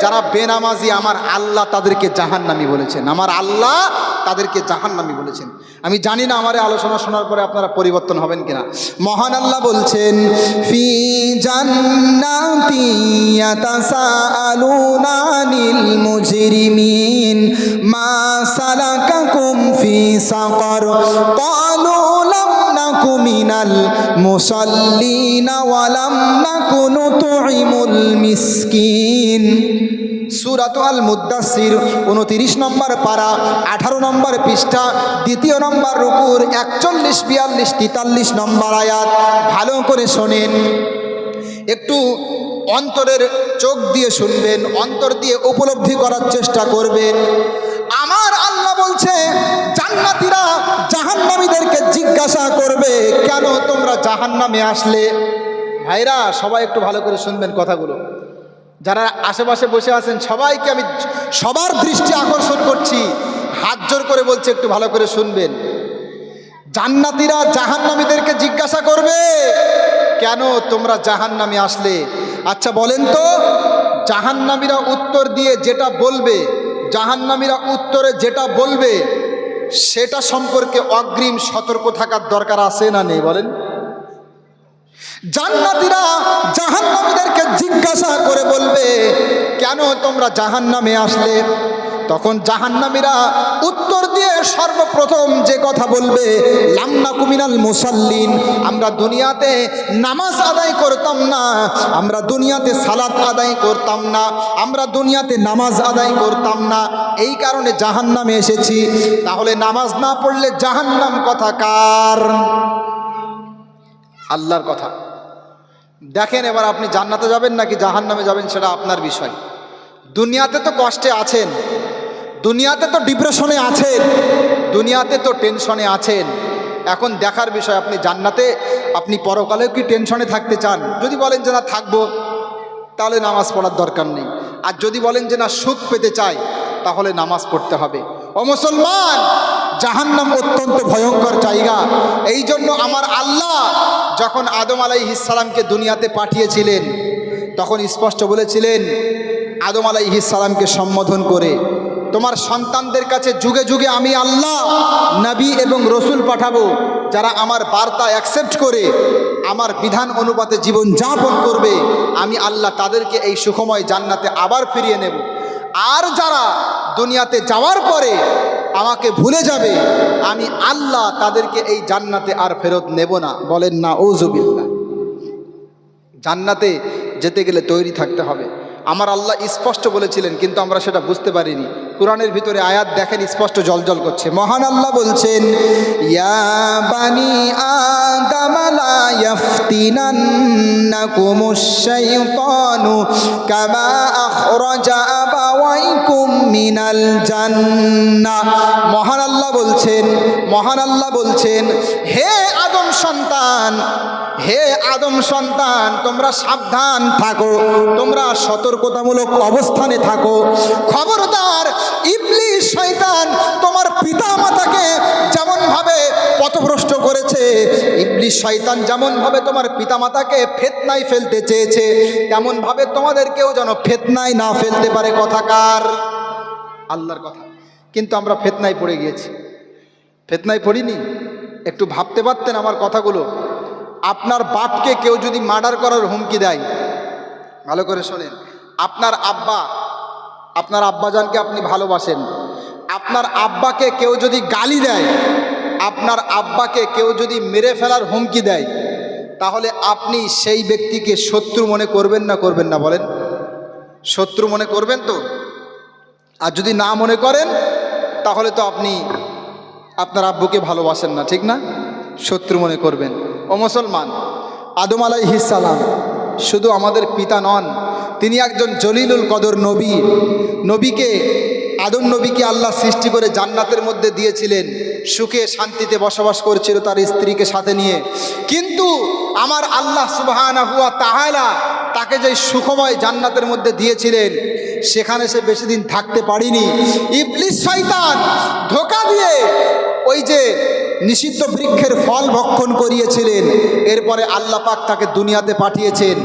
যারা বেনামাজি, আমার আল্লাহ তাদেরকে জাহান্নামী বলেছেন, আমার আল্লাহ তাদেরকে জাহান্নামী বলেছেন। আমি জানি না আমার আলোচনা শোনার পরে আপনারা পরিবর্তন হবেন কিনা। মহান আল্লাহ বলছেন, ফি জান্নাতি ইয়াতাসাআলুনা আনিল মুজরিমিন মা সালাকাকুম ফি সাকার ক্বালু লাম নাকু মিনাল মুসাল্লিনা ওয়া লাম নাকু নুতঈমুল মিসকিন। সূরাতুল আল মুদ্দাসসির 29 নম্বর পারা, 18 নম্বর পৃষ্ঠা, 2 নম্বর রুকুর 41, 42, 43 নম্বর আয়াত। ভালো করে শোনেন, একটু অন্তরের চোখ দিয়ে শুনবেন, অন্তর দিয়ে উপলব্ধি করার চেষ্টা করবেন। আমার আল্লাহ বলছে জান্নাতীরা জাহান্নামীদেরকে জিজ্ঞাসা করবে, কেন তোমরা জাহান্নামে আসলে? ভাইরা সবাই একটু ভালো করে শুনবেন কথাগুলো। যারা আশেপাশে বসে আছেন সবাইকে আমি সবার দৃষ্টি আকর্ষণ করছি, হাত জোর করে বলছি একটু ভালো করে শুনবেন। জান্নাতীরা জাহান্নামীদেরকে জিজ্ঞাসা করবে, কেন তোমরা জাহান্নামে আসলে? আচ্ছা বলেন তো, জাহান্নামীরা উত্তর দিয়ে যেটা বলবে, জাহান্নামীরা উত্তরে যেটা বলবে, সেটা সম্পর্কে অগ্রিম সতর্ক থাকার দরকার আছে না নেই বলেন? জান্নাতীরা জাহান্নামীদেরকে জিজ্ঞাসা করে বলবে, কেন তোমরা জাহান্নামে আসলে? তখন জাহান্নামীরা উত্তর দিয়ে সর্বপ্রথম যে কথা বলবে, লাম নাকু মিনাল মুসাল্লিন, আমরা দুনিয়াতে নামাজ আদায় করতাম না, আমরা দুনিয়াতে সালাত আদায় করতাম না, আমরা দুনিয়াতে নামাজ আদায় করতাম না, এই কারণে জাহান্নামে এসেছি। তাহলে নামাজ না পড়লে জাহান্নাম কথা কার? আল্লাহর কথা। দেখেন এবার আপনি জান্নাতে যাবেন নাকি জাহান্নামে যাবেন সেটা আপনার বিষয়। দুনিয়াতে তো কষ্টে আছেন, দুনিয়াতে তো ডিপ্রেশনে আছেন, দুনিয়াতে তো টেনশনে আছেন। এখন দেখার বিষয় আপনি জান্নাতে, আপনি পরকালেও কি টেনশনে থাকতে চান? যদি বলেন যে না থাকবো, তাহলে নামাজ পড়ার দরকার নেই। আর যদি বলেন যে না সুখ পেতে চাই, তাহলে নামাজ পড়তে হবে। ও মুসলমান, জাহান্নাম অত্যন্ত ভয়ঙ্কর জায়গা। এই জন্য আমার আল্লাহ যখন আদম আলাইহিস সালামকে দুনিয়াতে পাঠিয়েছিলেন, তখন স্পষ্ট বলেছিলেন আদম আলাইহিস সালামকে সম্বোধন করে, তোমার সন্তানদের কাছে যুগে যুগে আমি আল্লাহ নবী এবং রসুল পাঠাবো, যারা আমার বার্তা অ্যাকসেপ্ট করে আমার বিধান অনুপাতে জীবন যাপন করবে, আমি আল্লাহ তাদেরকে এই সুখময় জান্নাতে আবার ফিরিয়ে নেব। আর যারা দুনিয়াতে যাওয়ার পরে আমাকে ভুলে যাবে, আমি আল্লাহ তাদেরকে এই জান্নাতে আর ফেরত নেব না। বলেন না ওযুবিল্লাহ। জান্নাতে যেতে গেলে তৈরি থাকতে হবে। আমার আল্লাহ স্পষ্ট বলেছিলেন, কিন্তু আমরা সেটা বুঝতে পারিনি। কোরআনের ভিতরে আয়াত দেখেন স্পষ্ট জলজল করছে। মহান আল্লাহ বলছেন, ইয়া বানি আদম লা ইয়াফতিনান্নাকুমুশ শাইতানু কামা আখরাজা আবাওয়াইকুম মিনাল জান্নাহ। মহান আল্লাহ বলছেন, মহান আল্লাহ বলছেন, হে আদম সন্তান, হে আদম সন্তান, তোমরা সাবধান থাকো, তোমরা সতর্কতামূলক অবস্থানে থাকো। খবরদার, ইবলিস শয়তান তোমার পিতামাতাকে যেমনভাবে পথভ্রষ্ট করেছে, ইবলিস শয়তান যেমনভাবে তোমার পিতামাতাকে ফিতনায় ফেলতে চেয়েছে, তেমনভাবে তোমাদেরকেও যেন ফিতনায় না ফেলতে পারে। কথাকার আল্লাহর কথা। কিন্তু আমরা ফিতনায় পড়ে গিয়েছি। ফিতনায় পড়িনি? একটু ভাবতে পারতেন আমার কথাগুলো। আপনার বাপকে কেউ যদি মার্ডার করার হুমকি দেয়, ভালো করে শোনেন, আপনার আব্বা, আপনার আব্বাজানকে আপনি ভালোবাসেন, আপনার আব্বাকে কেউ যদি গালি দেয়, আপনার আব্বাকে কেউ যদি মেরে ফেলার হুমকি দেয়, তাহলে আপনি সেই ব্যক্তিকে শত্রু মনে করবেন না করবেন না? বলেন, শত্রু মনে করবেন তো? আর যদি না মনে করেন, তাহলে তো আপনি আপনার আব্বুকে ভালোবাসেন না, ঠিক না? শত্রু মনে করবেন। ও মুসলমান, আদম আলাইহিস সালাম শুধু আমাদের পিতা নন, তিনি একজন জলিলুল কদর নবী। নবীকে, আদম নবীকে আল্লাহ সৃষ্টি করে জান্নাতের মধ্যে দিয়েছিলেন, সুখে শান্তিতে বসবাস করছিল তার স্ত্রীকে সাথে নিয়ে। কিন্তু আমার আল্লাহ সুবহানাহু ওয়া তাআলা তাকে যে সুখময় জান্নাতের মধ্যে দিয়েছিলেন, সেখানে সে বেশি দিন থাকতে পারেনি। ইবলিস শয়তান ধোঁকা দিয়ে ওই যে নিষিদ্ধ বৃক্ষের ফল ভক্ষণ করিয়েছিলেন। এরপরে আল্লাহ পাক তাকে দুনিয়াতে পাঠিয়েছেন।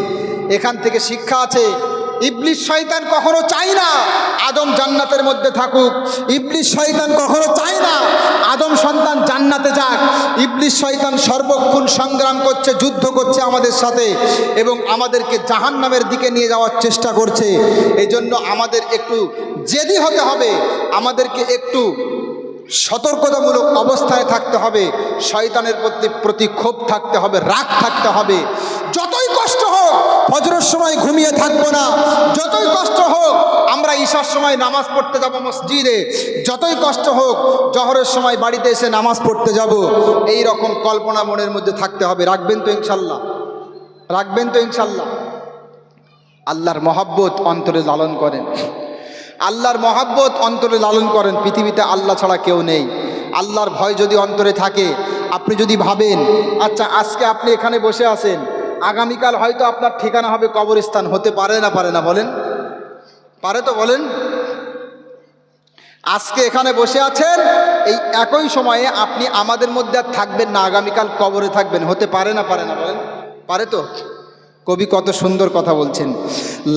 এখান থেকে শিক্ষা আছে, ইবলিস শয়তান কখনো চায় না আদম জান্নাতের মধ্যে থাকুক। ইবলিস শয়তান কখনো চায় না আদম সন্তান জান্নাতে যাক। ইবলিস শয়তান সর্বক্ষণ সংগ্রাম করছে, যুদ্ধ করছে আমাদের সাথে, এবং আমাদেরকে জাহান্নামের দিকে নিয়ে যাওয়ার চেষ্টা করছে। এই জন্য আমাদের একটু জেদি হতে হবে, আমাদেরকে একটু সতর্কতামূলক অবস্থায় থাকতে হবে, শয়তানের প্রতি ক্ষোভ থাকতে হবে, রাগ থাকতে হবে। যতই কষ্ট হোক ফজরের সময় ঘুমিয়ে থাকবো না, যতই কষ্ট হোক আমরা ঈশার সময় নামাজ পড়তে যাব মসজিদে, যতই কষ্ট হোক জহরের সময় বাড়িতে এসে নামাজ পড়তে যাব, এই রকম কল্পনা মনের মধ্যে থাকতে হবে। রাখবেন তো ইনশাল্লাহ? রাখবেন তো ইনশাল্লাহ? আল্লাহর মহব্বত অন্তরে লালন করেন, আল্লাহর মহব্বত অন্তরে লালন করেন। পৃথিবীতে আল্লাহ ছাড়া কেউ নেই। আল্লাহর ভয় যদি অন্তরে থাকে, আপনি যদি ভাবেন আচ্ছা আজকে আপনি এখানে বসে আছেন, আগামীকাল হয়তো আপনার ঠিকানা হবে কবরস্থান, হতে পারে না? পারে না? বলেন, পারে তো? বলেন, আজকে এখানে বসে আছেন, এই একই সময়ে আপনি আমাদের মধ্যে আর থাকবেন না, আগামীকাল কবরে থাকবেন, হতে পারে না? পারে না? বলেন, পারে তো? কবি কত সুন্দর কথা বলছেন,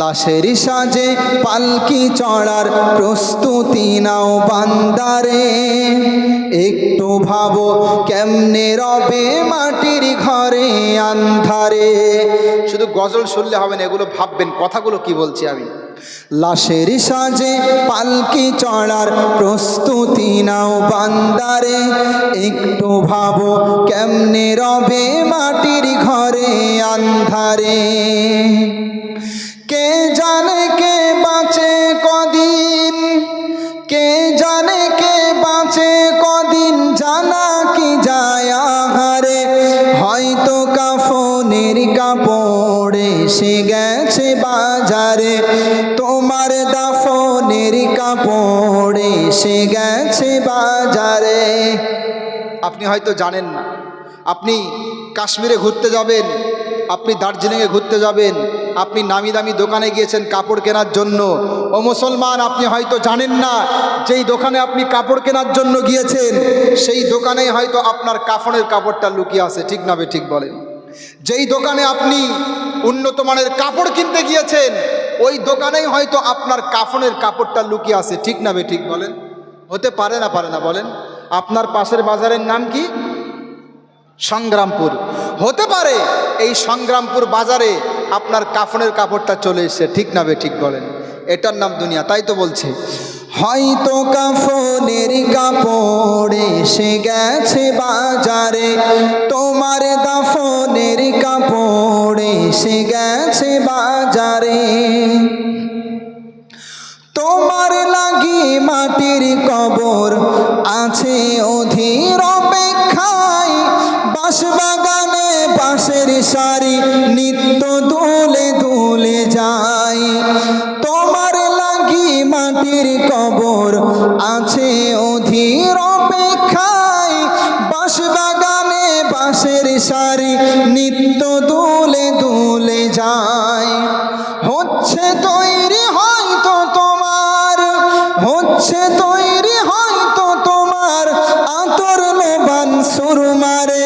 লাশের সাজে পালকি চড়ার প্রস্তুতি নাও বান্দারে, একটু ভাবো কেমনে রবে মাটির ঘরে আন্ধারে। শুধু গজল শুনলে হবে না, এগুলো ভাববেন, কথাগুলো কি বলছি আমি। লাশের সাজে পালকি চড়ার প্রস্তুতি নাও বান্দারে, একটু ভাবো কেমনে রবে মাটির ঘরে আন্ধারে। কে জানে কে বাঁচে কদিন, কে জানে কে বাঁচে কদিন, জানা কি যায় আহারে, হয়তো কাফনের কাপড় এসে গেছে বাজারে, তোমার দাফনের কাপড় এসে গেছে বাজারে। আপনি হয়তো জানেন না, আপনি কাশ্মীরে ঘুরতে যাবেন, আপনি দার্জিলিংয়ে ঘুরতে যাবেন, আপনি নামি দামি দোকানে গিয়েছেন কাপড় কেনার জন্য। ও মুসলমান, আপনি হয়তো জানেন না যেই দোকানে আপনি কাপড় কেনার জন্য গিয়েছেন সেই দোকানেই হয়তো আপনার কাফনের কাপড়টা লুকিয়ে আছে। ঠিক না ঠিক বলেন? যেই দোকানে আপনি উন্নত মানের কাপড় কিনতে গিয়েছেন ওই দোকানেই হয়তো আপনার কাফনের কাপড়টা লুকিয়ে আছে। ঠিক না ঠিক বলেন? হতে পারে না বলেন? আপনার পাশের বাজারের নাম কি? সংগ্রামপুর। হতে পারে এই সংগ্রামপুর বাজারে আপনার কাফনের কাপড়টা চলে এসেছে। ঠিক না ঠিক বলেন? এটার নাম দুনিয়া। তাই তো বলছে, হয়তো কাফনের কাপড় এসে গেছে বাজারে, তোমার দাফনের কাপড় এসে গেছে বাজারে। তোমার লাগি মাটির কবর আছে অধীর অপেক্ষায়, বাঁশবাগানে বাঁশের সারি নিত্য দুলে দুলে যায়। তোমার লাগি মাটির কবর আছে অধীর অপেক্ষায়, বাঁশবাগানে বাঁশের সারি নিত্য দুলে দুলে যায়। হচ্ছে তৈরি হয়তো তোমার, হচ্ছে তৈরি হয়তো তোমার আতর লোবান সুরমারে,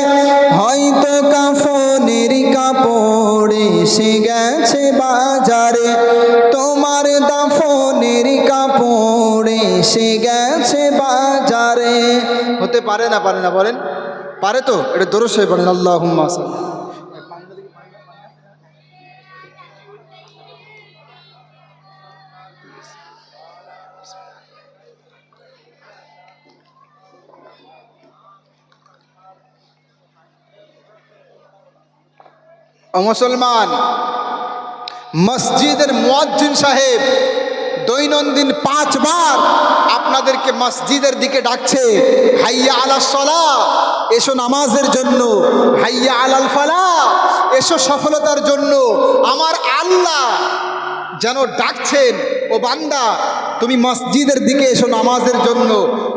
হয়তো কাফনের কাপড় এসে গেছে বাজারে, তোমার দাফনের কাপড় এসে গেছে বাজারে। হতে পারে না বলেন? পারে তো? এটা দরুদ শরীফ বলেন, আল্লাহুম্মা সাল্লি। ও মুসলমান, মসজিদের মুয়াজ্জিন সাহেব দৈনন্দিন 5 বার আপনাদেরকে মসজিদের দিকে ডাকছে, হাইয়া আলাস সালাহ, এসো নামাজের জন্য, হাইয়া আলাল ফালাহ, এসো সফলতার জন্য। আমার আল্লাহ যেন ডাকছেন, ও বান্দা তুমি মসজিদের দিকে এসো নামাজের জন্য,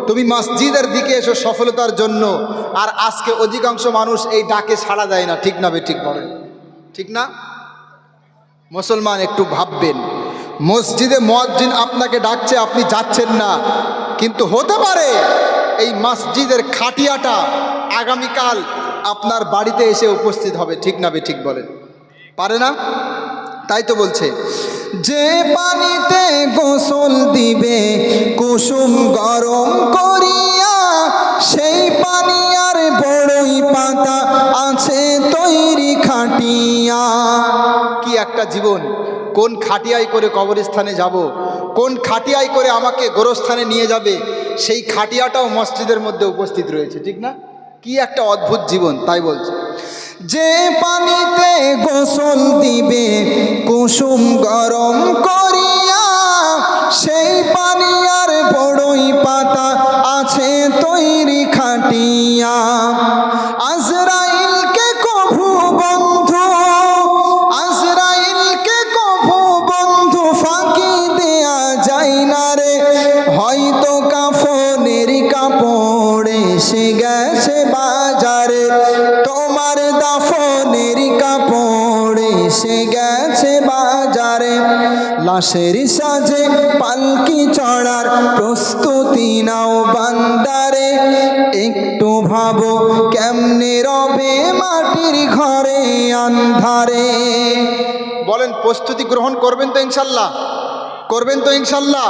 তুমি মসজিদের দিকে এসো সফলতার জন্য। আর আজকে অধিকাংশ মানুষ এই ডাকে সাড়া দেয় না। ঠিক না ঠিক বলেন? ঠিক না? মুসলমান একটু ভাববেন, মসজিদে মুয়াজ্জিন আপনাকে ডাকছে, আপনি যাচ্ছেন না, কিন্তু হতে পারে এই মসজিদের খাটিয়াটা আগামীকাল আপনার বাড়িতে এসে উপস্থিত হবে। ঠিক না ঠিক বলেন? পারে না? তাই তো বলছে, যে পানিতে গোসল দিবে কুসুম গরম করিয়া, সেই পানি আর বড়ই পাতা আছে তৈরি খাটিয়া। কি একটা জীবন! কোন খাটিয়ায় করে কবরস্থানে যাব, কোন খাটিয়ায় করে আমাকে গোরস্থানে নিয়ে যাবে, সেই খাটিয়াটাও মসজিদের মধ্যে উপস্থিত রয়েছে। ঠিক না? কি একটা অদ্ভুত জীবন! তাই বলছে, যে পানিতে গোসল দিবে কুসুম গরম করিয়া, সেই পানি আর বড়ই পাতা আছে তৈরি খাটিয়া। আজরাইলকে কভু বন্ধু, আজরাইলকে কভু বন্ধু ফাঁকি দেয়া যায় না রে, হয়তো কাফনের কাপড় এসে গেছে বাজারে, তোমার দাফনের কাপড় এসে গেছে বাজারে। লাশের সাজে পালকি চড়ার প্রস্তুতি নাও বান্দারে, একটু ভাবো কেমনে রবে মাটির ঘরে আন্ধারে। বলেন, প্রস্তুতি গ্রহণ করবেন তো ইনশাল্লাহ? করবেন তো ইনশাল্লাহ?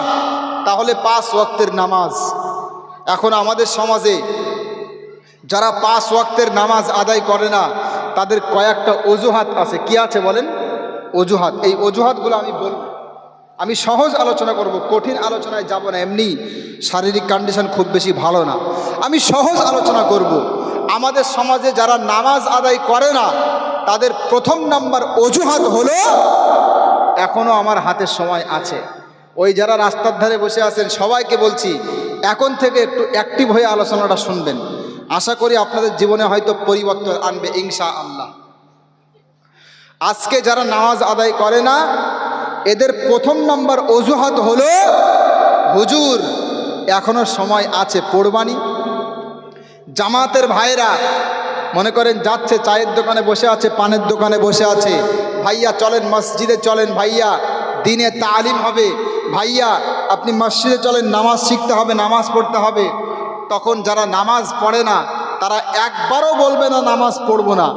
তাহলে 5 ওয়াক্তের নামাজ। এখন আমাদের সমাজে যারা 5 ওয়াক্তের নামাজ আদায় করে না তাদের কয়েকটা অজুহাত আছে। কি আছে বলেন? অজুহাত। এই অজুহাতগুলো আমি বলব, আমি সহজ আলোচনা করব, কঠিন আলোচনায় যাব না। এমনি শারীরিক কন্ডিশন খুব বেশি ভালো না, আমি সহজ আলোচনা করব। আমাদের সমাজে যারা নামাজ আদায় করে না তাদের প্রথম নাম্বার অজুহাত হলো, এখনও আমার হাতে সময় আছে। ওই যারা রাস্তার ধারে বসে আছেন সবাইকে বলছি, এখন থেকে একটু অ্যাক্টিভ হয়ে আলোচনাটা শুনবেন। আশা করি আপনাদের জীবনে হয়তো পরিবর্তন আনবে ইনশাআল্লাহ। আজকে যারা নামাজ আদায় করে না, এদের প্রথম নম্বর অজুহাত হলো, হুজুর এখনো সময় আছে, পড়বানি। জামাতের ভাইরা মনে করেন যাচ্ছে, চায়ের দোকানে বসে আছে, পানের দোকানে বসে আছে, ভাইয়া চলেন মসজিদে চলেন, ভাইয়া দিনে তালিম হবে, ভাইয়া আপনি মসজিদে চলেন, নামাজ শিখতে হবে, নামাজ পড়তে হবে। তখন যারা নামাজ পড়ে না তারা একবারও বলবে না নামাজ পড়বো না,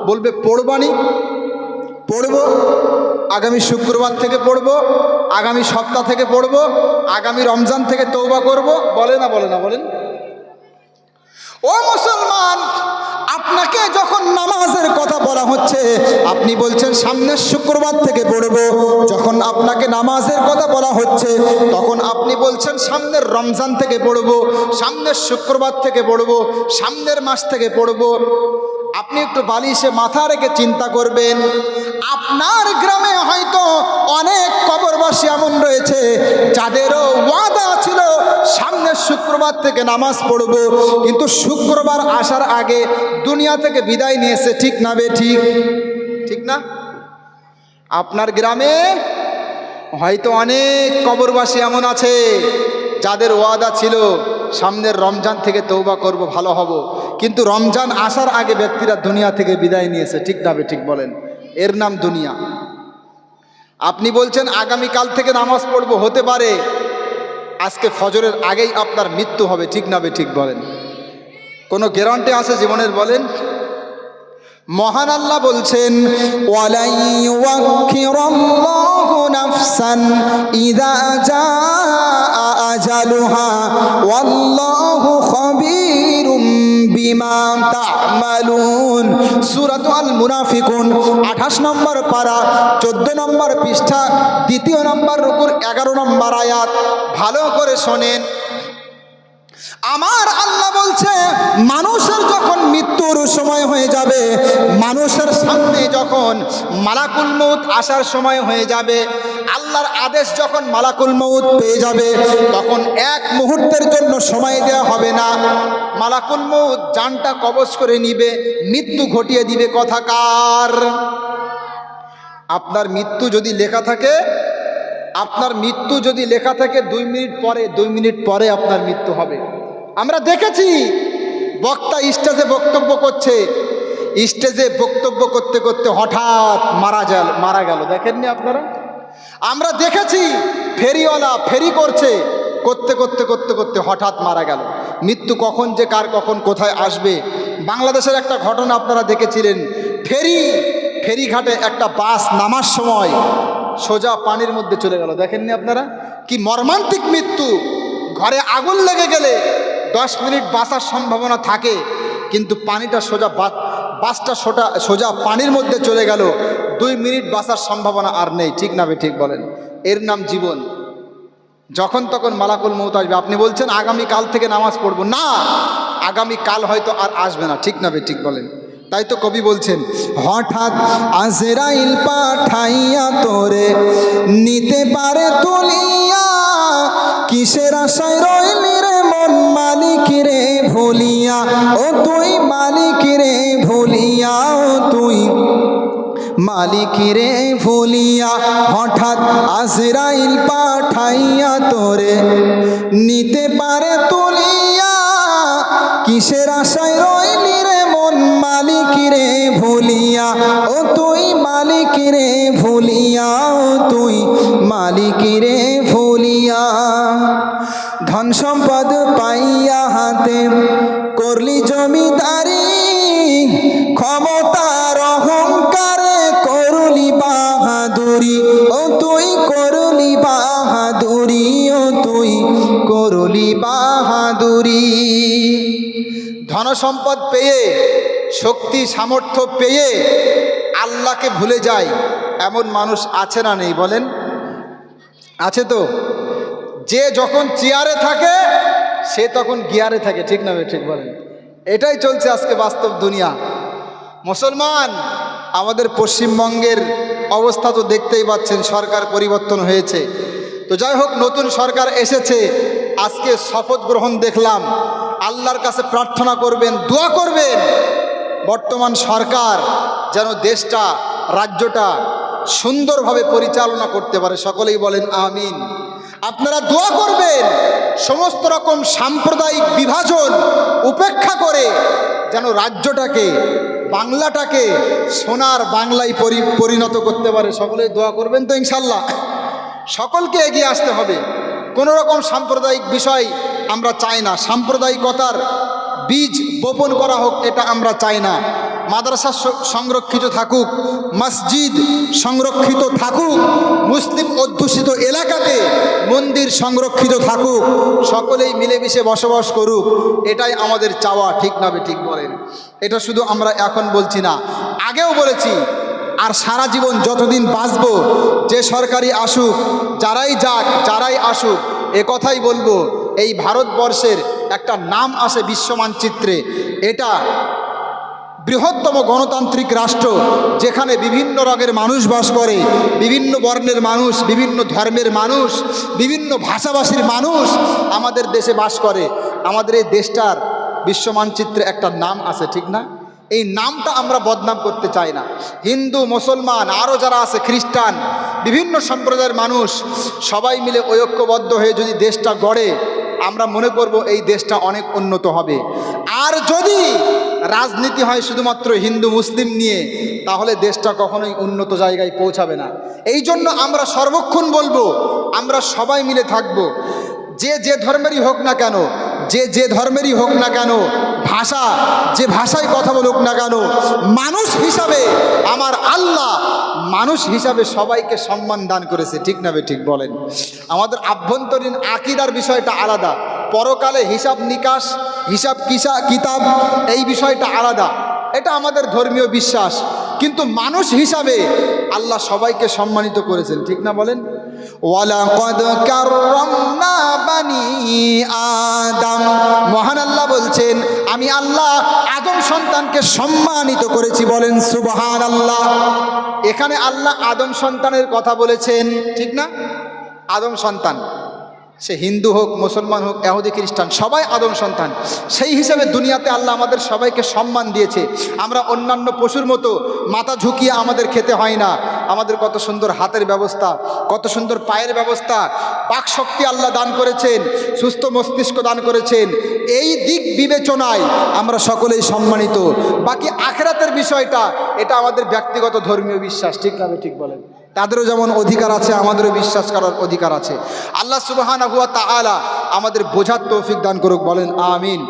বলবে পড়বানি, পড়বো, আগামী শুক্রবার থেকে পড়বো, আগামী সপ্তাহ থেকে পড়বো, আগামী রমজান থেকে তওবা করব। বলে না বলে না? বলেন। ও মুসলমান, আপনাকে যখন নামাজের কথা বলা হচ্ছে আপনি বলছেন সামনের শুক্রবার থেকে পড়বো। যখন আপনাকে নামাজের কথা বলা হচ্ছে তখন আপনি বলছেন সামনের রমজান থেকে পড়বো, সামনের শুক্রবার থেকে পড়বো, সামনের মাস থেকে পড়বো। আপনি একটু বালিশে মাথা রেখে চিন্তা করবেন, আপনার গ্রামে হয়তো অনেক কবরবাসী এমন রয়েছে যাদেরও ওয়াদা ছিল সামনের শুক্রবার থেকে নামাজ পড়ব, কিন্তু শুক্রবার আসার আগে দুনিয়া থেকে বিদায় নিয়েছে। ঠিক না বে ঠিক? ঠিক না? আপনার গ্রামে হয়তো অনেক কবরবাসী এমন আছে যাদের ওয়াদা ছিল সামনের রমজান থেকে তওবা করব, ভালো হব, কিন্তু রমজান আসার আগে ব্যক্তিরা দুনিয়া থেকে বিদায় নিয়েছে। ঠিক না বে ঠিক? বলেন। এর নাম দুনিয়া। আপনি বলছেন আগামীকাল থেকে নামাজ পড়ব, হতে পারে আজকে ফজরের আগেই আপনার মৃত্যু হবে। ঠিক না বে ঠিক? বলেন। কোনো গ্যারান্টি আছে জীবনের? বলেন। মহান আল্লাহ বলছেন, ওয়ালাই ইউআখিরুল্লাহু নাফসান ইযা জাআ আজালুহা ওয়াল্লাহু খাবীরুম বিমা তা'মালুন। সূরাতুল মুনাফিকুন 28 নম্বর পারা 14 নম্বর পৃষ্ঠা 2 নম্বর রুকুর 11 নম্বর আয়াত। ভালো করে শোনেন। আমার আল্লাহ বলছে, মানুষের যখন মৃত্যুর সময় হয়ে যাবে, মানুষের সামনে যখন মালাকুল মউত আসার সময় হয়ে যাবে, আল্লাহর আদেশ যখন মালাকুল মউত পেয়ে যাবে, তখন এক মুহূর্তের জন্য সময় দেওয়া হবে না। মালাকুল মউত জানটা কবজ করে নিবে, মৃত্যু ঘটিয়ে দিবে। কথাকার, আপনার মৃত্যু যদি লেখা থাকে, আপনার মৃত্যু যদি লেখা থাকে 2 মিনিট পরে, 2 মিনিট পরে আপনার মৃত্যু হবে। আমরা দেখেছি বক্তা স্টেজে বক্তব্য করছে, স্টেজে বক্তব্য করতে করতে হঠাৎ মারা গেল। দেখেননি আপনারা? আমরা দেখেছি ফেরিওয়ালা ফেরি করছে, করতে করতে করতে করতে হঠাৎ মারা গেল। মৃত্যু কখন যে কার কখন কোথায় আসবে। বাংলাদেশের একটা ঘটনা আপনারা দেখেছিলেন, ফেরিঘাটে একটা বাস নামার সময় সোজা পানির মধ্যে চলে গেল। দেখেননি আপনারা? কি মর্মান্তিক মৃত্যু! ঘরে আগুন লেগে গেলে 10 মিনিট বাঁচার সম্ভাবনা থাকে, কিন্তু পানিটা বাসটা সোজা পানির মধ্যে চলে গেল, 2 মিনিট বাঁচার সম্ভাবনা আর নেই। ঠিক না বে ঠিক? বলেন। এর নাম জীবন। যখন তখন মালাকুল মউত আসবে। আপনি বলছেন আগামীকাল থেকে নামাজ পড়ব না, আগামীকাল হয়তো আর আসবে না। ঠিক না বে ঠিক? বলেন। তাই তো কবি বলছেন, হঠাৎ আজরাইল পাঠাইয়া তোরে নিতে পারে তুলিয়া, কিসের আশায় রইলি রে মন মালিক রে ভুলিয়া, ও তুই মালিক রে ভুলিয়া, ও তুই মালিক রে ভুলিয়া। হঠাৎ আজরাইল পাঠাইয়া তোরে নিতে পারে তুলিয়া, কিসের আশায় রইলি রে মন মালিক রে ভুলিয়া, ও তুই মালিক রে ভুলিয়া, ও তুই মালিক রে ভুলিয়া। ধন সম্পদ পাইয়া হাতে করলি জমিদারি, ক্ষমতার অহংকারে করলি বাহাদুরি, ও তুই করলি বাহাদুরি, ও তুই করলি বাহাদুরি। ধন সম্পদ পেয়ে, শক্তি সামর্থ্য পেয়ে আল্লাহকে ভুলে যায় এমন মানুষ আছে না নেই? বলেন। আছে তো? যে যখন চেয়ারে থাকে সে তখন গিয়ারে থাকে। ঠিক না ঠিক? বলেন। এটাই চলছে আজকে বাস্তব দুনিয়া। মুসলমান, আমাদের পশ্চিমবঙ্গের অবস্থা তো দেখতেই পাচ্ছেন, সরকার পরিবর্তন হয়েছে। তো যাই হোক, নতুন সরকার এসেছে, আজকে শপথ গ্রহণ দেখলাম। আল্লাহর কাছে প্রার্থনা করবেন, দোয়া করবেন বর্তমান সরকার যেন দেশটা রাজ্যটা সুন্দরভাবে পরিচালনা করতে পারে। সকলেই বলেন আমিন। আপনারা দোয়া করবেন সমস্ত রকম সাম্প্রদায়িক বিভাজন উপেক্ষা করে যেন রাজ্যটাকে, বাংলাটাকে সোনার বাংলায় পরিণত করতে পারে। সকলেই দোয়া করবেন তো ইনশাল্লাহ। সকলকে এগিয়ে আসতে হবে। কোনো রকম সাম্প্রদায়িক বিষয় আমরা চাই না, সাম্প্রদায়িকতার বীজ বপন করা হোক এটা আমরা চাই না। মাদ্রাসা সংরক্ষিত থাকুক, মসজিদ সংরক্ষিত থাকুক, মুসলিম অধ্যুষিত এলাকাতে মন্দির সংরক্ষিত থাকুক, সকলেই মিলেমিশে বসবাস করুক, এটাই আমাদের চাওয়া। ঠিক না ঠিক বলেন? এটা শুধু আমরা এখন বলছি না, আগেও বলেছি, আর সারা জীবন যতদিন বাঁচব, যে সরকারি আসুক, যারাই যাক, যারাই আসুক, এ কথাই বলবো, এই ভারতবর্ষের একটা নাম আসে বিশ্ব মানচিত্রে। এটা বৃহত্তম গণতান্ত্রিক রাষ্ট্র, যেখানে বিভিন্ন রঙের মানুষ বাস করে, বিভিন্ন বর্ণের মানুষ, বিভিন্ন ধর্মের মানুষ, বিভিন্ন ভাষাভাষীর মানুষ আমাদের দেশে বাস করে। আমাদের এই দেশটার বিশ্ব মানচিত্রে একটা নাম আছে, ঠিক না? এই নামটা আমরা বদনাম করতে চাই না। হিন্দু, মুসলমান, আরও যারা আছে, খ্রিস্টান, বিভিন্ন সম্প্রদায়ের মানুষ সবাই মিলে ঐক্যবদ্ধ হয়ে যদি দেশটা গড়ে, আমরা মনে করব এই দেশটা অনেক উন্নত হবে। আর যদি রাজনীতি হয় শুধুমাত্র হিন্দু মুসলিম নিয়ে, তাহলে দেশটা কখনোই উন্নত জায়গায় পৌঁছাবে না। এই জন্য আমরা সর্বক্ষণ বলবো, আমরা সবাই মিলে থাকব। যে যে ধর্মেরই হোক না কেন, যে যে ধর্মেরই হোক না কেন, ভাষা যে ভাষায় কথা বলুক না কেন, মানুষ হিসাবে আমার আল্লাহ মানুষ হিসাবে সবাইকে সম্মান দান করেছে। ঠিক না ঠিক বলেন? আমাদের আভ্যন্তরীণ আকীদার বিষয়টা আলাদা, পরকালে হিসাব নিকাশ, হিসাব কিতাব, এই বিষয়টা আলাদা, এটা আমাদের ধর্মীয় বিশ্বাস। কিন্তু মানুষ হিসাবে আল্লাহ সবাইকে সম্মানিত করেছেন। ঠিক না বলেন? ওয়ালাকাদ কাররামনা বানি আদম, মহান আল্লাহ বলছেন, আমি আল্লাহ আদম সন্তানকে সম্মানিত করেছি। বলেন সুবহানাল্লাহ। এখানে আল্লাহ আদম সন্তানের কথা বলেছেন, ঠিক না? আদম সন্তান, সে হিন্দু হোক, মুসলমান হোক, ইহুদি খ্রিস্টান, সবাই আদম সন্তান। সেই হিসাবে দুনিয়াতে আল্লাহ আমাদের সবাইকে সম্মান দিয়েছে। আমরা অন্যান্য পশুর মতো মাথা ঝুঁকিয়ে আমাদের খেতে হয় না। আমাদের কত সুন্দর হাতের ব্যবস্থা, কত সুন্দর পায়ের ব্যবস্থা, বাক শক্তি আল্লাহ দান করেছেন, সুস্থ মস্তিষ্ক দান করেছেন। এই দিক বিবেচনায় আমরা সকলেই সম্মানিত। বাকি আখিরাতের বিষয়টা, এটা আমাদের ব্যক্তিগত ধর্মীয় বিশ্বাস। ঠিক না ঠিক বলেন? তাদেরও যেমন অধিকার আছে, আমাদেরও বিশ্বাস করার অধিকার আছে। আল্লাহ সুবহানাহু ওয়া তাআলা আমাদের বোঝার তৌফিক দান করুক। বলেন আমিন।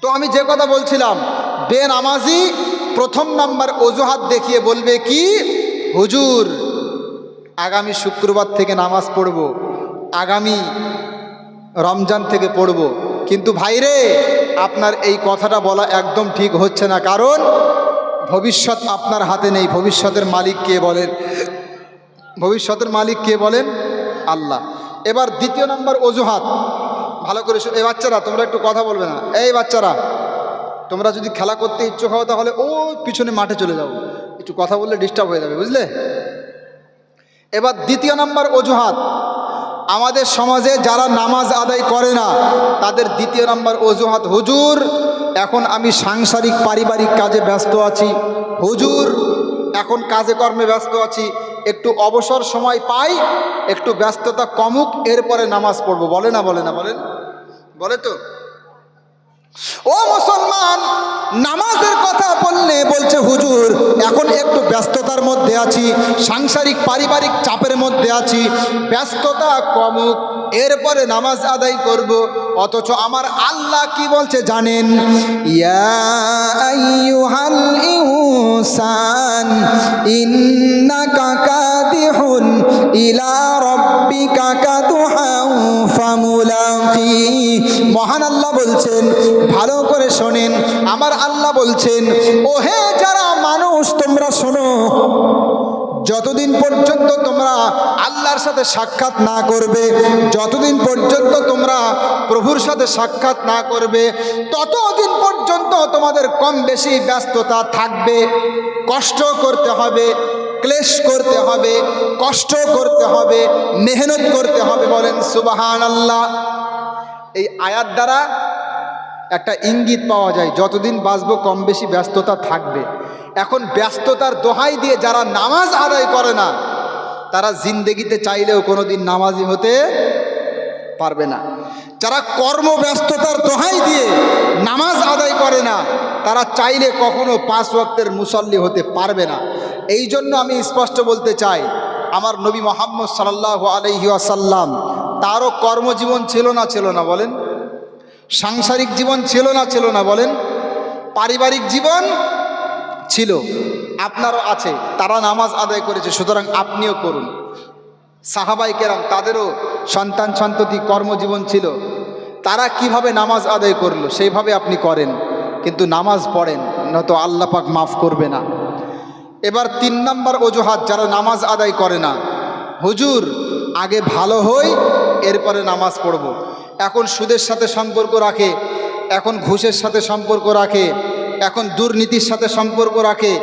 তো আমি যে কথা বলছিলাম, বেনামাজি প্রথম নাম্বার অজুহাত দেখিয়ে বলবে কি, হুজুর আগামী শুক্রবার থেকে নামাজ পড়ব, আগামী রমজান থেকে পড়ব। কিন্তু ভাইরে, আপনার এই কথাটা বলা একদম ঠিক হচ্ছে না, কারণ ভবিষ্যৎ আপনার হাতে নেই। ভবিষ্যতের মালিক কে বলেন? ভবিষ্যতের মালিক কে বলেন? আল্লাহ। এবার দ্বিতীয় নম্বর অজুহাত, ভালো করে এই বাচ্চারা তোমরা একটু কথা বলবে না। এই বাচ্চারা, তোমরা যদি খেলা করতে ইচ্ছুক হও তাহলে ও পিছনে মাঠে চলে যাও, একটু কথা বললে ডিস্টার্ব হয়ে যাবে, বুঝলে? এবার দ্বিতীয় নম্বর অজুহাত, আমাদের সমাজে যারা নামাজ আদায় করে না তাদের দ্বিতীয় নম্বর অজুহাত, হুজুর এখন আমি সাংসারিক পারিবারিক কাজে ব্যস্ত আছি, হুজুর এখন কাজে কর্মে ব্যস্ত আছি, একটু অবসর সময় পাই, একটু ব্যস্ততা কমুক, এরপরে নামাজ পড়বো। বলে না বলে না? বলেন, বলে তো? ও মুসলমান, নামাজের কথা বললে বলছে হুজুর এখন একটু ব্যস্ততার মধ্যে আছি, সাংসারিক পারিবারিক চাপের মধ্যে আছি, ব্যস্ততা কমুক, এরপরে নামাজ আদায় করব। অথচ আমার আল্লাহ কি বলছে জানেন? ইয়া আইয়ুহাল ইনসান ইন্নাকা কাদিহুন ইলা রাব্বিকা কাদুহান ফামুলাকি। মহান আল্লাহ বলছেন, ভালো করে শোনেন, আমার আল্লাহ বলছেন, ওহে যারা মানুষ তোমরা শোনো, যতদিন পর্যন্ত তোমরা আল্লাহর সাথে সাক্ষাৎ না করবে, যতদিন পর্যন্ত তোমরা প্রভুর সাথে সাক্ষাৎ না করবে, ততদিন পর্যন্ত তোমাদের কম বেশি ব্যস্ততা থাকবে, কষ্ট করতে হবে, ক্লেশ করতে হবে, কষ্ট করতে হবে, মেহনত করতে হবে। বলেন সুবহানাল্লাহ। এই আয়াত দ্বারা একটা ইঙ্গিত পাওয়া যায়, যতদিন বাঁচবো কম বেশি ব্যস্ততা থাকবে। এখন ব্যস্ততার দোহাই দিয়ে যারা নামাজ আদায় করে না, তারা জিন্দেগিতে চাইলেও কোনোদিন নামাজি হতে পারবে না। যারা কর্মব্যস্ততার দোহাই দিয়ে নামাজ আদায় করে না, তারা চাইলে কখনো 5 ওয়াক্তের মুসল্লি হতে পারবে না। এই জন্য আমি স্পষ্ট বলতে চাই, আমার নবী মুহাম্মদ সাল্লাল্লাহু আলাইহি ওয়াসাল্লাম, তারও কর্মজীবন ছিল না বলেন? সাংসারিক জীবন ছিল না বলেন? পারিবারিক জীবন ছিল, আপনারও আছে। তারা নামাজ আদায় করেছে, সুতরাং আপনিও করুন। সাহাবায়ে কেরাম, তাদেরও সন্তান সন্ততি কর্মজীবন ছিল, তারা কিভাবে নামাজ আদায় করলো সেইভাবে আপনি করেন, কিন্তু নামাজ পড়েন, নয়তো আল্লাহ পাক মাফ করবে না। এবার 3 নম্বর অজুহাত যারা নামাজ আদায় করে না, হুজুর আগে ভালো হই এরপরে নামাজ পড়ব। এখন সুদের সাথে সম্পর্ক রাখে, এখন ঘুষের সাথে সম্পর্ক রাখে, এখন দুর্নীতির সাথে সম্পর্ক রাখে,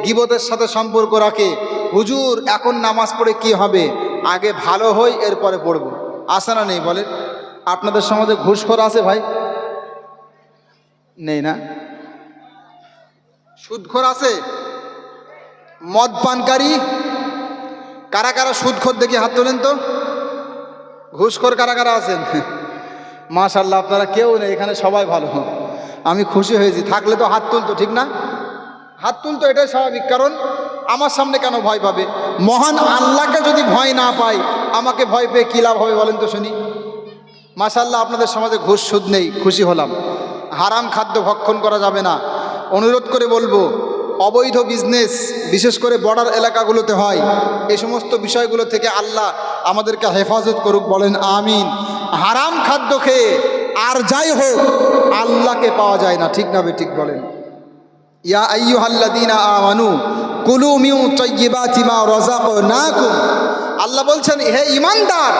গীবতের সাথে সম্পর্ক রাখে। হুজুর এখন নামাজ পড়ে কি হবে? আগে ভালো হই এরপরে পড়ব। আছে না নেই বলেন? আপনাদের সমাজে ঘুষখোর আছে ভাই? নেই না? সুদখোর আছে? মদ পানকারী? কারা কারা সুদখোর দেখি হাত তোলেন তো। ঘুষখোর কারা কারা আছেন? মাশাআল্লাহ, আপনারা কেউ নেই এখানে, সবাই ভালো। আমি খুশি হয়েছি, থাকলে তো হাত তুলতো, ঠিক না? হাত তুলতো, এটাই স্বাভাবিক। কারণ আমার সামনে কেন ভয় পাবে? মহান আল্লাহকে যদি ভয় না পাই, আমাকে ভয় পেয়ে কী লাভ হবে বলেন তো শুনি? মাশাআল্লাহ, আপনাদের সমাজে ঘুষ সুদ নেই, খুশি হলাম। হারাম খাদ্য ভক্ষণ করা যাবে না। অনুরোধ করে বলবো, অবৈধ বিজনেস বিশেষ করে বর্ডার এলাকাগুলোতে হয়, এই সমস্ত বিষয়গুলো থেকে আল্লাহ আমাদেরকে হেফাজত করুক, বলেন আমিন। হারাম খাদ্য খেয়ে আর যাই হোক আল্লাহকে পাওয়া যায় না, ঠিক না ঠিক বলেন? ইয়া আইয়ুহাল্লাযীনা আমানু কুলু মিন তাইয়্যিবাতি মা রাযাকনাকুম, আল্লাহ বলছেন হে ঈমানদার,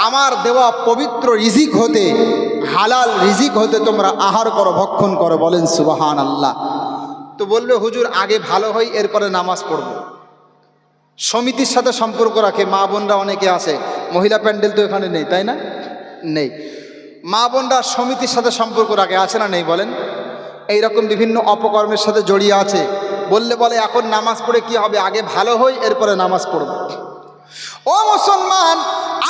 আমার দেওয়া পবিত্র রিজিক হতে, হালাল রিজিক হতে তোমরা আহার করো, ভক্ষণ করো, বলেন সুবহানাল্লাহ। তো বলবে হুজুর আগে ভালো হই এরপরে নামাজ পড়ব। সমিতির সাথে সম্পর্ক রাখে, মা বোনরা অনেকে আছে, মহিলা প্যান্ডেল তো এখানে নেই, তাই না? নেই। মা বোনরা সমিতির সাথে সম্পর্ক রাখে, আছে না নেই বলেন? এইরকম বিভিন্ন অপকর্মের সাথে জড়িয়ে আছে। বললে বলে এখন নামাজ পড়ে কি হবে? আগে ভালো হই এরপরে নামাজ পড়ব। ও মুসলমান,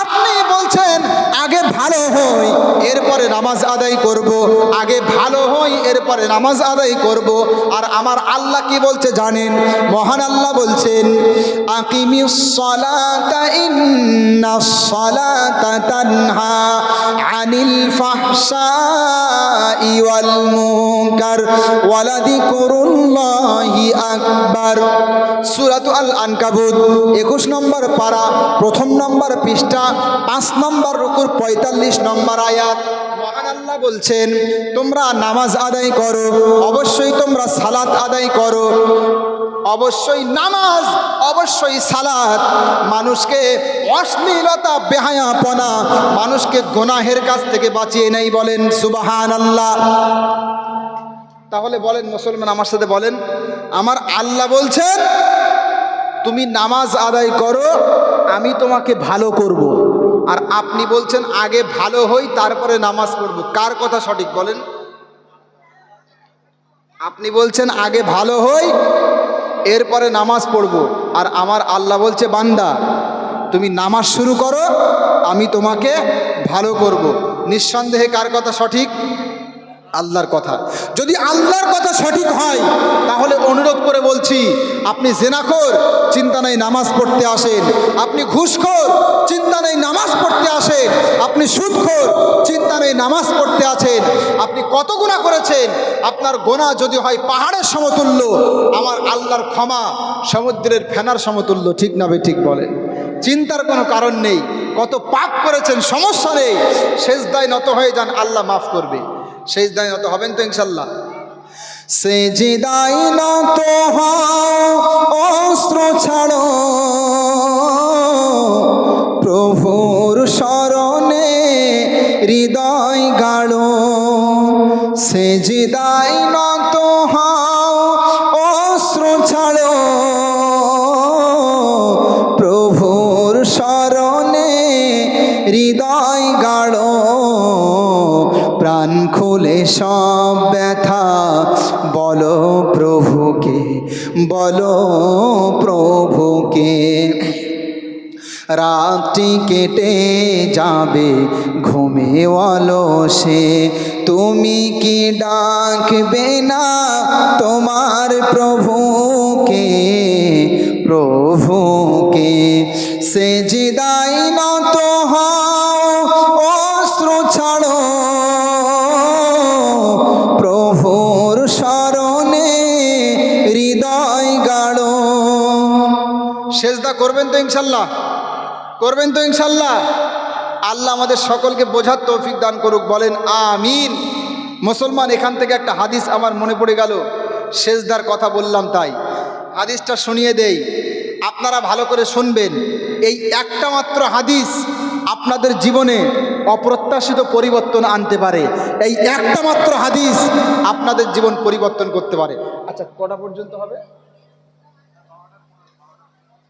আপনি বলছেন আগে ভালো হই এরপরে নামাজ আদায় করব, আগে ভালো হই এরপরে নামাজ আদায় করব। আর আমার আল্লাহ কি বলছে জানেন? মহান আল্লাহ বলছেন আকিমিস সালাতা ইন্নাস সালাতা তানহা আনিল ফাহশাই ওয়াল মুনকার ওয়ালাযিকরুল্লাহি আকবার। সূরাতুল আনকাবুত 21 নম্বর পারা, 1 নম্বর পৃষ্ঠা, 5 নম্বর রুকুর 45 নম্বর আয়াত। মহান আল্লাহ বলছেন তোমরা নামাজ আদায় করো, অবশ্যই তোমরা সালাত আদায় করো। অবশ্যই নামাজ, অবশ্যই সালাত মানুষকে অশ্লীলতা, বেহায়াপনা, মানুষকে গুনাহের কাছ থেকে বাঁচিয়ে নেয়, বলেন সুবহানাল্লাহ। তাহলে বলেন মুসলমান, আমার সাথে বলেন, আমার আল্লাহ বলছেন তুমি নামাজ আদায় করো, আমি তোমাকে ভালো করব। আর আপনি বলছেন আগে ভালো হই তারপরে নামাজ পড়ব। কার কথা সঠিক বলেন? আপনি বলছেন আগে ভালো হই এরপরে নামাজ পড়ব, আর আমার আল্লাহ বলছে বান্দা তুমি নামাজ শুরু করো, আমি তোমাকে ভালো করব। নিঃসন্দেহে কার কথা সঠিক? আল্লাহর কথা। যদি আল্লাহর কথা সঠিক হয় তাহলে অনুরোধ করে বলছি, আপনি জেনাখোর, চিন্তা নেই নামাজ পড়তে আসেন। আপনি ঘুষখোর, চিন্তা নেই নামাজ পড়তে আসেন। আপনি সুদখোর, চিন্তা নেই নামাজ পড়তে আছেন। আপনি কত গুনাহ করেছেন, আপনার গোনা যদি হয় পাহাড়ের সমতুল্য, আমার আল্লাহর ক্ষমা সমুদ্রের ফেনার সমতুল্য, ঠিক না ঠিক বলেন? চিন্তার কোনো কারণ নেই। কত পাপ করেছেন, সমস্যা নেই, সেজদায় নত হয়ে যান, আল্লাহ মাফ করবে। সেজদায় নত হবেন তো ইনশাল্লাহ? সেজদায় নত হও, অস্ত্র ছাড়ো, প্রভুর শরণে হৃদয় গাড়ো। সেজদায় নত হও, অস্ত্র ছাড়ো, প্রভুর শরণে হৃদয় গাড়ো। প্রাণ খুলে সব ব্যথা বলো প্রভুকে, বলো প্রভুকে। রাতটি কেটে যাবে ঘুমে অলসে, তুমি কি ডাকবে না তোমার প্রভুকে, প্রভুকে। সেজদায় নত হও, অশ্রু ছাড়ো, প্রভুর শরণে হৃদয় গাড়ো। সেজদা করবেন তো ইনশাল্লাহ? করবেন তো ইনশাল্লাহ? আল্লাহ আমাদের সকলকে বোঝার তৌফিক দান করুক, বলেন আমিন। মুসলমান, এখান থেকে একটা হাদিস আমার মনে পড়ে গেল, সেজদার কথা বললাম তাই হাদিসটা শুনিয়ে দেই, আপনারা ভালো করে শুনবেন। এই একটা মাত্র হাদিস আপনাদের জীবনে অপ্রত্যাশিত পরিবর্তন আনতে পারে। এই একটা মাত্র হাদিস আপনাদের জীবন পরিবর্তন করতে পারে। আচ্ছা, কটা পর্যন্ত হবে?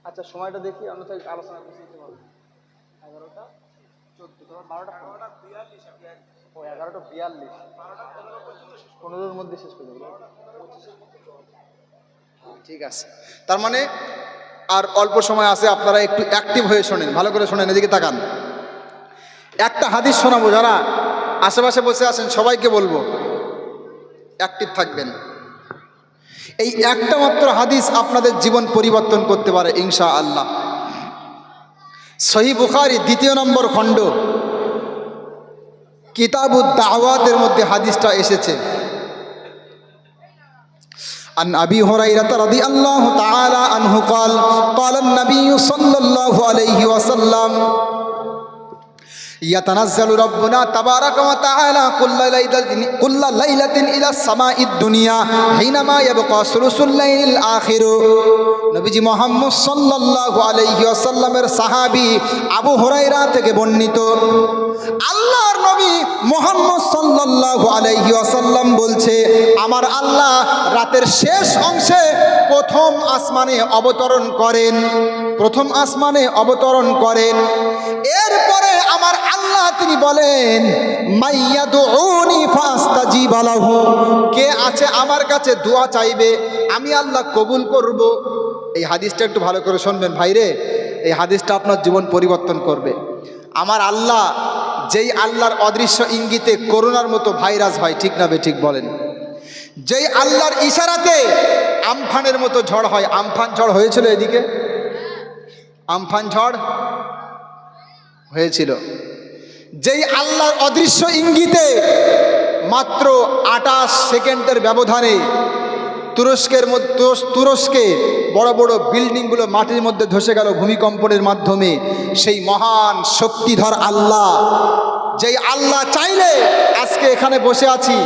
আচ্ছা, সময়টা দেখি, আমরা তো আলোচনা করতে পারবো। 11টা 14, তোমার 12টা 42, ও 11টা 42, 15-র মধ্যে শেষ করে দেবো। ঠিক আছে, তার মানে আর অল্প সময় আছে, আপনারা একটু অ্যাক্টিভ হয়ে শোনেন, ভালো করে শোনেন, এদিকে তাকান। একটা হাদিস শোনাবো, যারা আশেপাশে বসে আছেন সবাইকে বলবো অ্যাক্টিভ থাকবেন। এই একটা মাত্র হাদিস আপনাদের জীবন পরিবর্তন করতে পারে ইনশাআল্লাহ। সহিহ বুখারী 2 নম্বর খণ্ড কিতাবুদ দাওয়াতের মধ্যে হাদিসটা এসেছে। عن أبي هريرة رضي الله تعالى عنه قال قال النبي صلى الله عليه وسلم يتنزل ربنا تبارك وتعالى كل ليلة إلى السماء الدنيا حينما يبقى ثلث الليل الآخر। নবীজি মুহাম্মদ সাল্লাল্লাহু আলাইহি ওয়াসাল্লামের সাহাবী আবু হুরায়রা থেকে বর্ণিত, আল্লাহর নবী মুহাম্মদ সাল্লাল্লাহু আলাইহি ওয়াসাল্লাম বলছে, আমার আল্লাহ রাতের শেষ অংশে প্রথম আসমানে অবতরণ করেন, প্রথম আসমানে অবতরণ করেন। এরপরে আমার আল্লাহ তিনি বলেন, মাইয়াদউনি ফাস্তাজিব লাহু, কে আছে আমার কাছে দোয়া চাইবে আমি আল্লাহ কবুল করব। এই হাদিসটা একটু ভালো করে শুনবেন ভাইরে, এই হাদিসটা আপনার জীবন পরিবর্তন করবে। আমার আল্লাহ, যেই আল্লাহর অদৃশ্য ইঙ্গিতে করোনার মতো ভাইরাস হয়, ঠিক না ঠিক বলেন, যেই আল্লাহর ইশারাতে আমফানের মতো ঝড় হয়, আমফান ঝড় হয়েছিল এদিকে, আমফান ঝড় হয়েছিল, যেই আল্লাহর অদৃশ্য ইঙ্গিতে মাত্র 28 সেকেন্ডের ব্যবধানে তুরস্কে বড় বড় বিল্ডিংগুলো মাটির মধ্যে ধসে গেল ভূমিকম্পনের মাধ্যমে, সেই মহান শক্তিধর আল্লাহ, যেই আল্লাহ চাইলে আজকে এখানে বসে আছি,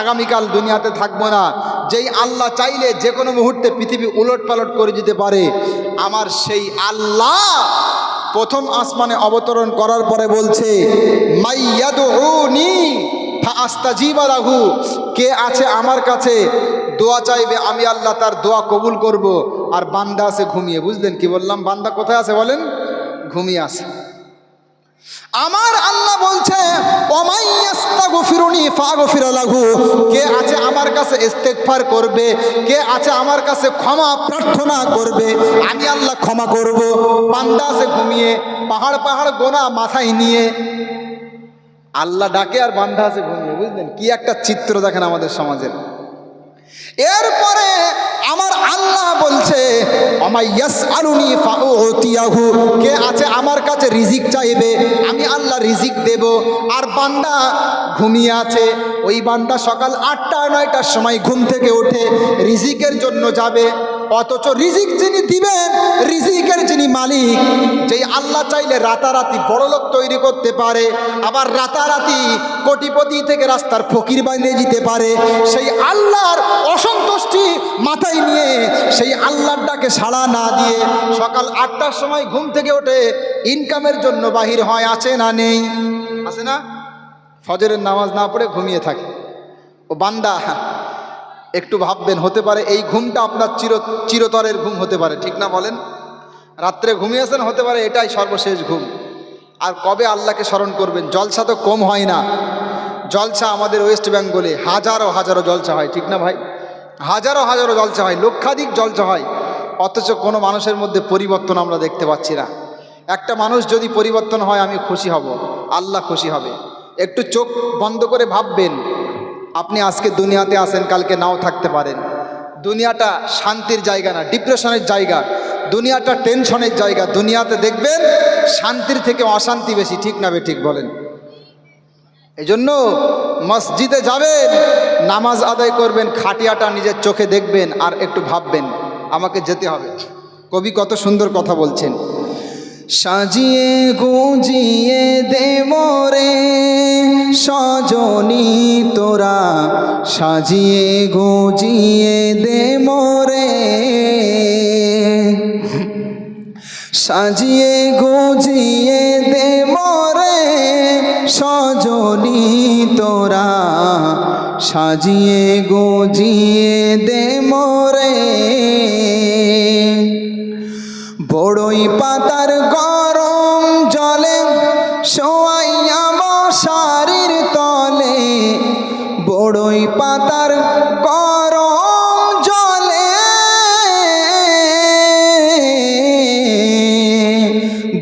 আগামীকাল দুনিয়াতে থাকবো না, যেই আল্লাহ চাইলে যে কোনো মুহূর্তে পৃথিবী উলট পালট করে দিতে পারে, আমার সেই আল্লাহ প্রথম আসমানে অবতরণ করার পরে বলছে, মাইয়াদউনি ফাস্তাজিব লাহু, কে আছে আমার কাছে দোয়া চাইবে আমি আল্লাহ তার দোয়া কবুল করব। আর বান্দা আছে ঘুমিয়ে। বুঝলেন কি বললাম? বান্দা কোথায় আছে বলেন? ঘুমিয়ে আছে। আমার আল্লাহ বলছে, ওমাইয়াস্তাগফিরুনি ফাগফির লাহু, কে আছে আমার কাছে ইস্তেগফার করবে, কে আছে আমার কাছে ক্ষমা প্রার্থনা করবে, আমি আল্লাহ ক্ষমা করব। বান্দা আছে ঘুমিয়ে, পাহাড় পাহাড় গোনা মাথায় নিয়ে, আল্লাহ ডাকে আর বান্দা আছে ঘুমিয়ে। বুঝলেন কি একটা চিত্র দেখেন আমাদের সমাজের। এরপরে আমার আল্লাহ বলছে, আমাইয়াসআলুনি ফাউতিয়াহু, কে আছে আমার কাছে রিজিক চাইবে আমি আল্লাহ রিজিক দেব। আর বান্দা ঘুমিয়ে আছে, ওই বান্দা সকাল 8টা-9টার সময় ঘুম থেকে উঠে রিজিকের জন্য যাবে, অথচ রিজিক যিনি দিবেন, রিজিকের যিনি মালিক, যেই আল্লাহ চাইলে রাতারাতি বড়লোক তৈরি করতে পারে, আবার রাতারাতি কোটিপতি থেকে রাস্তার ফকির বানিয়ে দিতে পারে, সেই আল্লাহর অসন্তুষ্টি মাথায় নিয়ে সেই আল্লাহর ডাকে সাড়া না দিয়ে সকাল 8টার সময় ঘুম থেকে ওঠে ইনকামের জন্য বাহির হয়, আছে না নেই? আছে না? ফজরের নামাজ না পড়ে ঘুমিয়ে থাকে। ও বান্দা, একটু ভাববেন, হতে পারে এই ঘুমটা আপনার চিরতরের ঘুম হতে পারে, ঠিক না বলেন? রাত্রে ঘুমিয়েছেন, হতে পারে এটাই সর্বশেষ ঘুম। আর কবে আল্লাহকে স্মরণ করবেন? জলসা তো কম হয় না, জলসা আমাদের ওয়েস্ট বেঙ্গলে হাজারো হাজারো জলসা হয়, ঠিক না ভাই? হাজারো হাজারো জলসা হয়, লক্ষাধিক জলসা হয়, অথচ কোনো মানুষের মধ্যে পরিবর্তন আমরা দেখতে পাচ্ছি না। একটা মানুষ যদি পরিবর্তন হয় আমি খুশি হব, আল্লাহ খুশি হবে। একটু চোখ বন্ধ করে ভাববেন, আপনি আজকে দুনিয়াতে আসেন, কালকে নাও থাকতে পারেন। দুনিয়াটা শান্তির জায়গা না, ডিপ্রেশনের জায়গা। দুনিয়াটা টেনশনের জায়গা। দুনিয়াতে দেখবেন শান্তির থেকে অশান্তি বেশি, ঠিক না বে ঠিক বলেন? এই জন্য মসজিদে যাবেন, নামাজ আদায় করবেন, খাটিয়াটা নিজের চোখে দেখবেন আর একটু ভাববেন আমাকে যেতে হবে। কবি কত সুন্দর কথা বলছেন, সাজিয়ে গুজিয়ে দে মোরে সজনী তোরা, সাজিয়ে গুজিয়ে দে মোরে, সাজিয়ে গুজিয়ে দে মোরে সজনী তোরা, সাজিয়ে গুজিয়ে দে মোরে। বড়ই পাতার গরম জলে শোয়াইয়া মশারির তলে, বড়ই পাতার গরম জলে,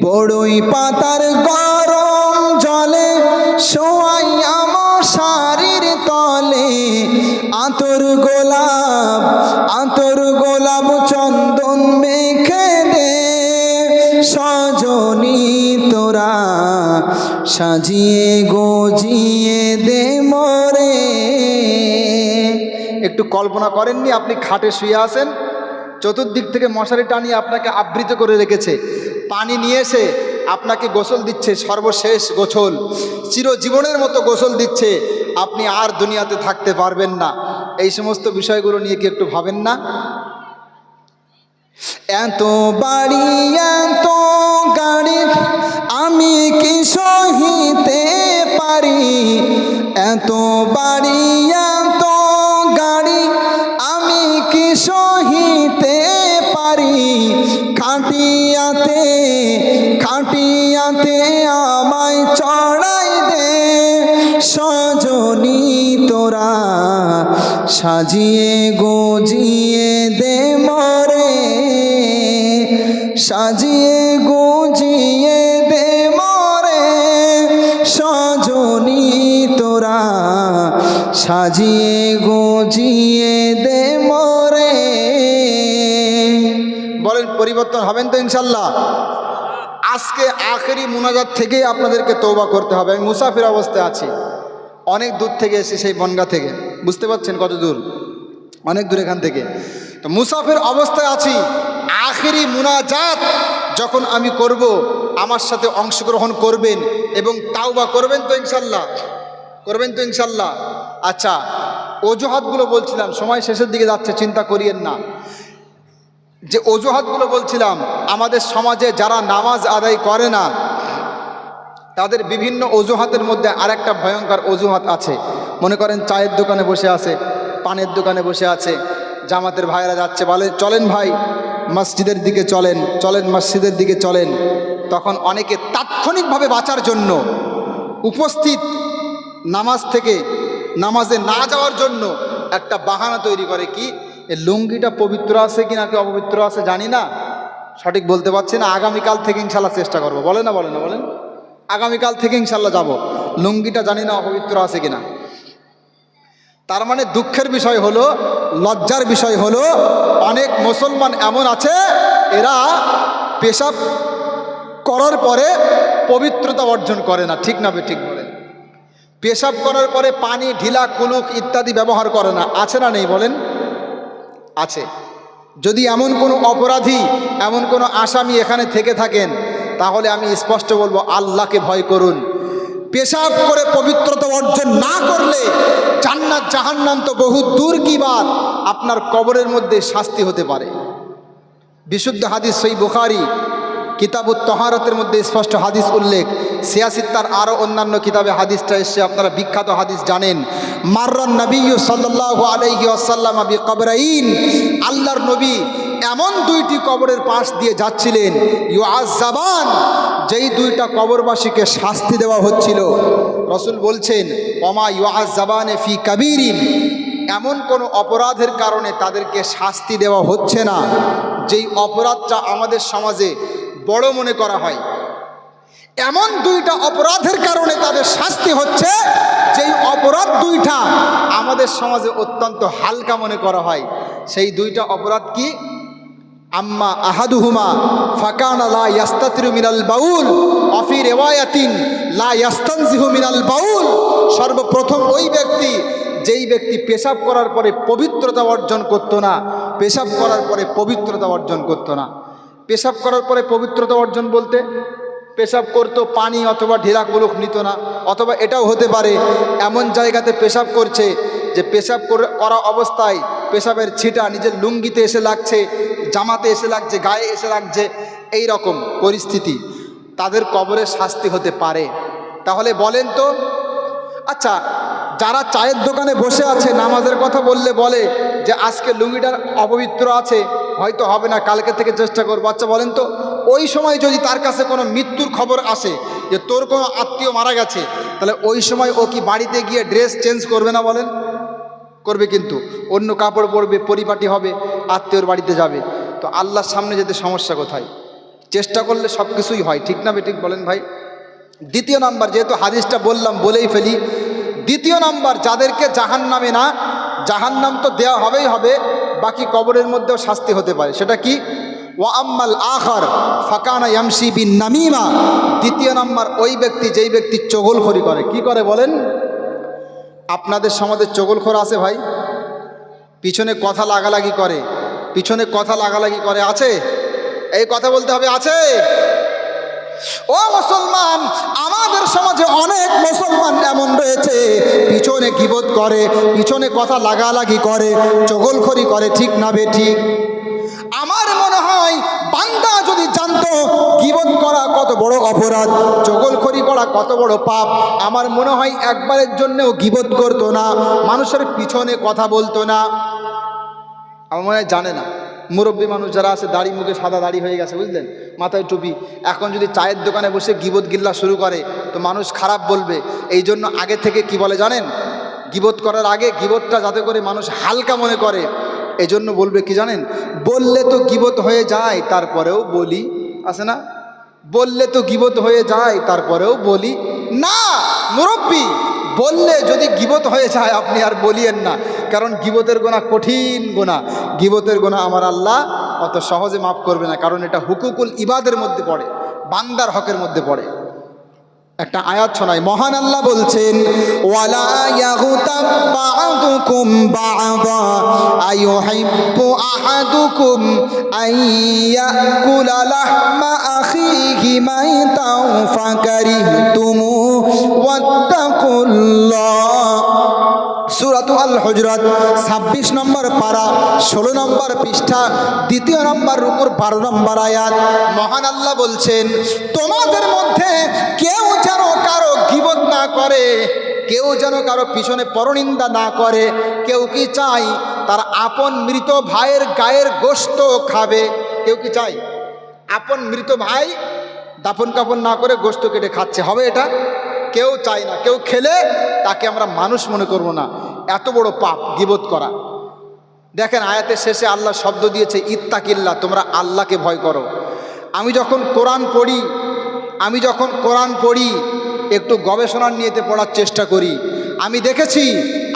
বড়ই পাতার গরম জলে শোয়াইয়া মশারির তলে, আতর গোলাপ, আতর গোলাপ চন্দন মেখে দে সজনী তোরা, সাজিয়ে গজিয়ে দে মোরে। একটু কল্পনা করেননি আপনি খাটে শুয়ে আছেন, চতুর্দিক থেকে মশারি টানিয়ে আপনাকে আবৃত করে রেখেছে, পানি নিয়ে এসে আপনাকে গোসল দিচ্ছে, সর্বশেষ গোসল, চিরজীবনের মতো গোসল দিচ্ছে, আপনি আর দুনিয়াতে থাকতে পারবেন না। এই সমস্ত বিষয়গুলো নিয়ে কি একটু ভাবেন না? এত বাড়ি এত গাড়ি আমি কি সহিতে পারি, এত বাড়ি এত গাড়ি আমি কি সহিতে পারি, খাটিয়াতে খাটিয়াতে আমায় চড়াই দে সজনী তোরা, সাজিয়ে গজিয়ে দে মোরে, সাজিয়ে গজিয়ে দে মোরে সজনী তোরা, সাজিয়ে গজিয়ে দে মোরে। বলেন পরিবর্তন হবেন তো ইনশাল্লাহ? আজকে আখেরি মুনাজাত থেকে আপনাদেরকে তওবা করতে হবে। আমি মুসাফির অবস্থায় আছি, অনেক দূর থেকে এসে, সেই বনগা থেকে, বুঝতে পারছেন কত দূর, অনেক দূর এখান থেকে। তো মুসাফির অবস্থায় আছি, আখেরি মুনাজাত যখন আমি করব আমার সাথে অংশগ্রহণ করবেন এবং তাওবা করবেন তো ইনশাল্লাহ? করবেন তো ইনশাল্লাহ? আচ্ছা, অজুহাতগুলো বলছিলাম, সময় শেষের দিকে যাচ্ছে, চিন্তা করিয়েন না। যে অজুহাতগুলো বলছিলাম, আমাদের সমাজে যারা নামাজ আদায় করে না তাদের বিভিন্ন অজুহাতের মধ্যে আরেকটা ভয়ঙ্কর অজুহাত আছে। মনে করেন চায়ের দোকানে বসে আছে, পানের দোকানে বসে আছে, জামাতের ভাইরা যাচ্ছে, বলে চলেন ভাই মসজিদের দিকে চলেন, চলেন মসজিদের দিকে চলেন। তখন অনেকে তাৎক্ষণিকভাবে বাঁচার জন্য উপস্থিত নামাজ থেকে নামাজে না যাওয়ার জন্য একটা বাহানা তৈরি করে, কি এই লুঙ্গিটা পবিত্র আছে কি নাকি অপবিত্র আছে জানি না, সঠিক বলতে পারছি না, আগামীকাল থেকে ইনশাল্লাহ চেষ্টা করবো। বলে না, বলে না, বলেন আগামীকাল থেকে ইনশাল্লাহ যাব, লুঙ্গিটা জানি না অপবিত্র আছে কিনা। তার মানে দুঃখের বিষয় হলো, লজ্জার বিষয় হলো, অনেক মুসলমান এমন আছে এরা পেশাব করার পরে পবিত্রতা অর্জন করে না, ঠিক না ঠিক বলেন? পেশাব করার পরে পানি, ঢিলা, কুলুক ইত্যাদি ব্যবহার করে না, আছে না নেই বলেন? আছে। যদি এমন কোনো অপরাধী, এমন কোনো আসামি এখানে থেকে থাকেন, তাহলে আমি স্পষ্ট বলবো আল্লাহকে ভয় করুন। পেশাব করে পবিত্রতা অর্জন না করলে জান্নাত জাহান্নাম তো বহু দূর কি বাত, আপনার কবরের মধ্যে শাস্তি হতে পারে। বিশুদ্ধ হাদিস সহিহ বুখারী কিতাবুত তাহারাতের মধ্যে স্পষ্ট হাদিস উল্লেখ, সিয়াসিত্তার আরও অন্যান্য কিতাবে হাদিসটা এসছে, আপনারা বিখ্যাত হাদিস জানেন। মাররান নবী সাল্লাল্লাহু আলাইহি ওয়াসাল্লাম বিকবরাইন, আল্লাহর নবী এমন দুইটি কবরের পাশ দিয়ে যাচ্ছিলেন ইউআযাবান, যেই দুইটা কবরবাসীকে শাস্তি দেওয়া হচ্ছিল। রাসূল বলছেন ওমা ইউআযাবানে ফি কাবীরিন, এমন কোনো অপরাধের কারণে তাদেরকে শাস্তি দেওয়া হচ্ছে না যেই অপরাধটা আমাদের সমাজে বড় মনে করা হয়। এমন দুইটা অপরাধের কারণে তাদের শাস্তি হচ্ছে যেই অপরাধ দুইটা আমাদের সমাজে অত্যন্ত হালকা মনে করা হয়। সেই দুইটা অপরাধ কি? আম্মা আহাদুহুমা ফাকানা লা ইয়াস্তাতিরু মিনাল বাউল ওয়া ফি রিওয়ায়াতিন লা ইয়াস্তানজিহু মিনাল বাউল। সর্বপ্রথম ওই ব্যক্তি যেই ব্যক্তি পেশাব করার পরে পবিত্রতা অর্জন করত না, পেশাব করার পরে পবিত্রতা অর্জন করত না। পেশাব করার পরে পবিত্রতা অর্জন বলতে পেশাব করতো পানি অথবা ঢেলা কুলুক নিত না, অথবা এটাও হতে পারে এমন জায়গাতে পেশাব করছে যে পেশাব করা অবস্থায় পেশাবের ছিটা নিজের লুঙ্গিতে এসে লাগছে, জামাতে এসে লাগছে, গায়ে এসে লাগছে, এই রকম পরিস্থিতি, তাদের কবরে শাস্তি হতে পারে। তাহলে বলেন তো, আচ্ছা যারা চায়ের দোকানে বসে আছে নামাজের কথা বললে বলে যে আজকে লুঙ্গিটার অপবিত্র আছে, হয়তো হবে না, কালকে থেকে চেষ্টা করবো। আচ্ছা বলেন তো, ওই সময় যদি তার কাছে কোনো মৃত্যুর খবর আসে যে তোর কোনো আত্মীয় মারা গেছে, তাহলে ওই সময় ও কি বাড়িতে গিয়ে ড্রেস চেঞ্জ করবে না? বলেন করবে, কিন্তু অন্য কাপড় পরবে, পরিপাটি হবে, আত্মীয়র বাড়িতে যাবে। তো আল্লাহর সামনে যেতে সমস্যা কোথায়? চেষ্টা করলে সব কিছুই হয়, ঠিক না বেঠিক বলেন ভাই? দ্বিতীয় নাম্বার, যেহেতু হাদিসটা বললাম বলেই ফেলি, দ্বিতীয় নাম্বার যাদেরকে জাহান্নামে না, জাহান্নাম তো দেওয়া হবেই হবে, বাকি কবরের মধ্যেও শাস্তি হতে পারে। সেটা কি? ওয়া আম্মাল আখার ফাকানা ইয়ামশি বিন নামিমা। দ্বিতীয় নাম্বার ওই ব্যক্তি যেই ব্যক্তি চগলখড়ি করে। কি করে বলেন? আপনাদের সমাজে চগলখড় আছে ভাই? পিছনে কথা লাগালাগি করে, পিছনে কথা লাগালাগি করে, আছে? এই কথা বলতে হবে, আছে? ও মুসলমান, আমাদের সমাজে অনেক মুসলমান এমন রয়েছে পিছনে গীবত করে, পিছনে কথা লাগালাগি করে, চগলখড়ি করে, ঠিক না বেঠিক? আমার মনে হয় বান্দা যদি জানতো গীবত করা কত বড় অপরাধ, চগলখড়ি করা কত বড় পাপ, আমার মনে হয় একবারের জন্যও গীবত করতো না, মানুষের পিছনে কথা বলতো না। আমার মনে হয় জানে না। মুরব্বী মানুষ যারা আছে, দাড়ি মুখে সাদা দাড়ি হয়ে গেছে, বুঝলেন, মাথায় টুপি, এখন যদি চায়ের দোকানে বসে গীবত গিল্লা শুরু করে তো মানুষ খারাপ বলবে। এই জন্য আগে থেকে কি বলে জানেন? গীবত করার আগে গীবতটা যাতে করে মানুষ হালকা মনে করে, এই জন্য বলবে কি জানেন? বললে তো গীবত হয়ে যায় তারপরেও বলি, আছে না? বললে তো গীবত হয়ে যায় তারপরেও বলি না। মুরব্বী বললে যদি গীবত হয়ে যায় আপনি আর বলিয়েন না, কারণ গীবতের গোনা কঠিন গোনা। গীবতের গোনা আমার আল্লাহ অত সহজে মাফ করবে না, কারণ এটা হুকুকুল ইবাদের মধ্যে পড়ে, বান্দার হকের মধ্যে পড়ে। একটা আয়াত শোনাই, মহান আল্লাহ বলছেন ওয়ালা ইয়াগতাব বা'দুকুম বা'দা আইয়ুহিব্বু আহাদুকুম আইয়াকুলা লাহমা আখিহি মাইতাও ফাকারিহতুমু ওয়াত্তাকুল্লাহ। সূরাতুল আল হুজরাত 26 নম্বর পারা 16 নম্বর পৃষ্ঠা 2 নম্বর রুকুর 12 নম্বর আয়াত। মহান আল্লাহ বলছেন তোমাদের মধ্যে কেউ যেন কারো গীবত না করে, কেউ যেন কারো পিছনে পরনিন্দা না করে। কেউ কি চাই তার আপন মৃত ভাইয়ের গায়ের গোশত খাবে? কেউ কি চাই আপন মৃত ভাই দাফন কাফন না করে গোশত কেটে খাচ্ছে? হবে এটা? কেউ চায় না। কেউ খেলে তাকে আমরা মানুষ মনে করব না, এত বড় পাপ গীবত করা। দেখেন আয়াতের শেষে আল্লাহ শব্দ দিয়েছে ইত্তাকিল্লাহ, তোমরা আল্লাহকে ভয় করো। আমি যখন কোরআন পড়ি একটু গবেষণা নিয়েতে পড়ার চেষ্টা করি, আমি দেখেছি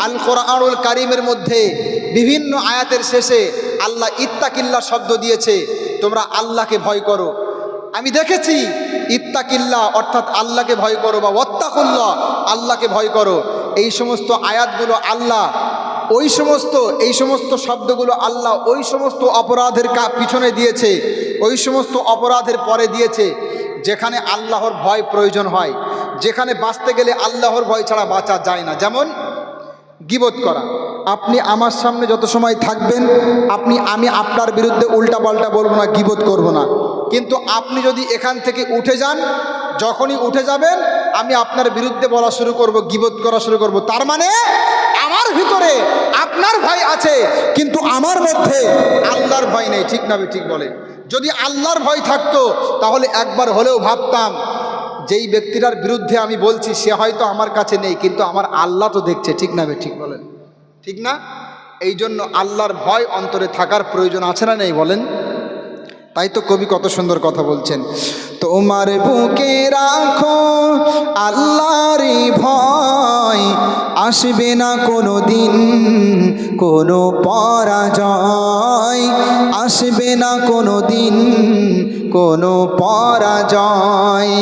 আল কোরআনুল কারীমের মধ্যে বিভিন্ন আয়াতের শেষে আল্লাহ ইত্তাকিল্লাহ শব্দ দিয়েছে, তোমরা আল্লাহকে ভয় করো। আমি দেখেছি ইত্তাকিল্লাহ অর্থাৎ আল্লাহকে ভয় করো বা ওয়াত্তাকুল্লাহ আল্লাহকে ভয় করো, এই সমস্ত আয়াতগুলো আল্লাহ এই সমস্ত শব্দগুলো আল্লাহ ওই সমস্ত অপরাধের পিছনে দিয়েছে, ওই সমস্ত অপরাধের পরে দিয়েছে যেখানে আল্লাহর ভয় প্রয়োজন হয়, যেখানে বাঁচতে গেলে আল্লাহর ভয় ছাড়া বাঁচা যায় না। যেমন গীবত করা। আপনি আমার সামনে যত সময় থাকবেন আমি আপনার বিরুদ্ধে উল্টাপাল্টা বলবো না, গীবত করব না। কিন্তু আপনি যদি এখান থেকে উঠে যান, যখনই উঠে যাবেন আমি আপনার বিরুদ্ধে বলা শুরু করব, গীবত করা শুরু করব। তার মানে আমার ভিতরে আপনি আপনার ভয় আছে কিন্তু আমার মধ্যে আল্লাহর ভয় নেই, ঠিক না ঠিক বলে? যদি আল্লাহর ভয় থাকতো তাহলে একবার হলেও ভাবতাম যেই ব্যক্তিটার বিরুদ্ধে আমি বলছি সে হয়তো আমার কাছে নেই, কিন্তু আমার আল্লাহ তো দেখছে, ঠিক না ঠিক বলেন? ঠিক না? এই জন্য আল্লাহর ভয় অন্তরে থাকার প্রয়োজন আছে না নেই বলেন? তাই তো কবি কত সুন্দর কথা বলছেন, তোমার বুকে রাখো আল্লাহরই ভয়, আসবে না কোনো দিন কোনো পরাজয়, আসবে না কোনো দিন কোনো পরাজয়।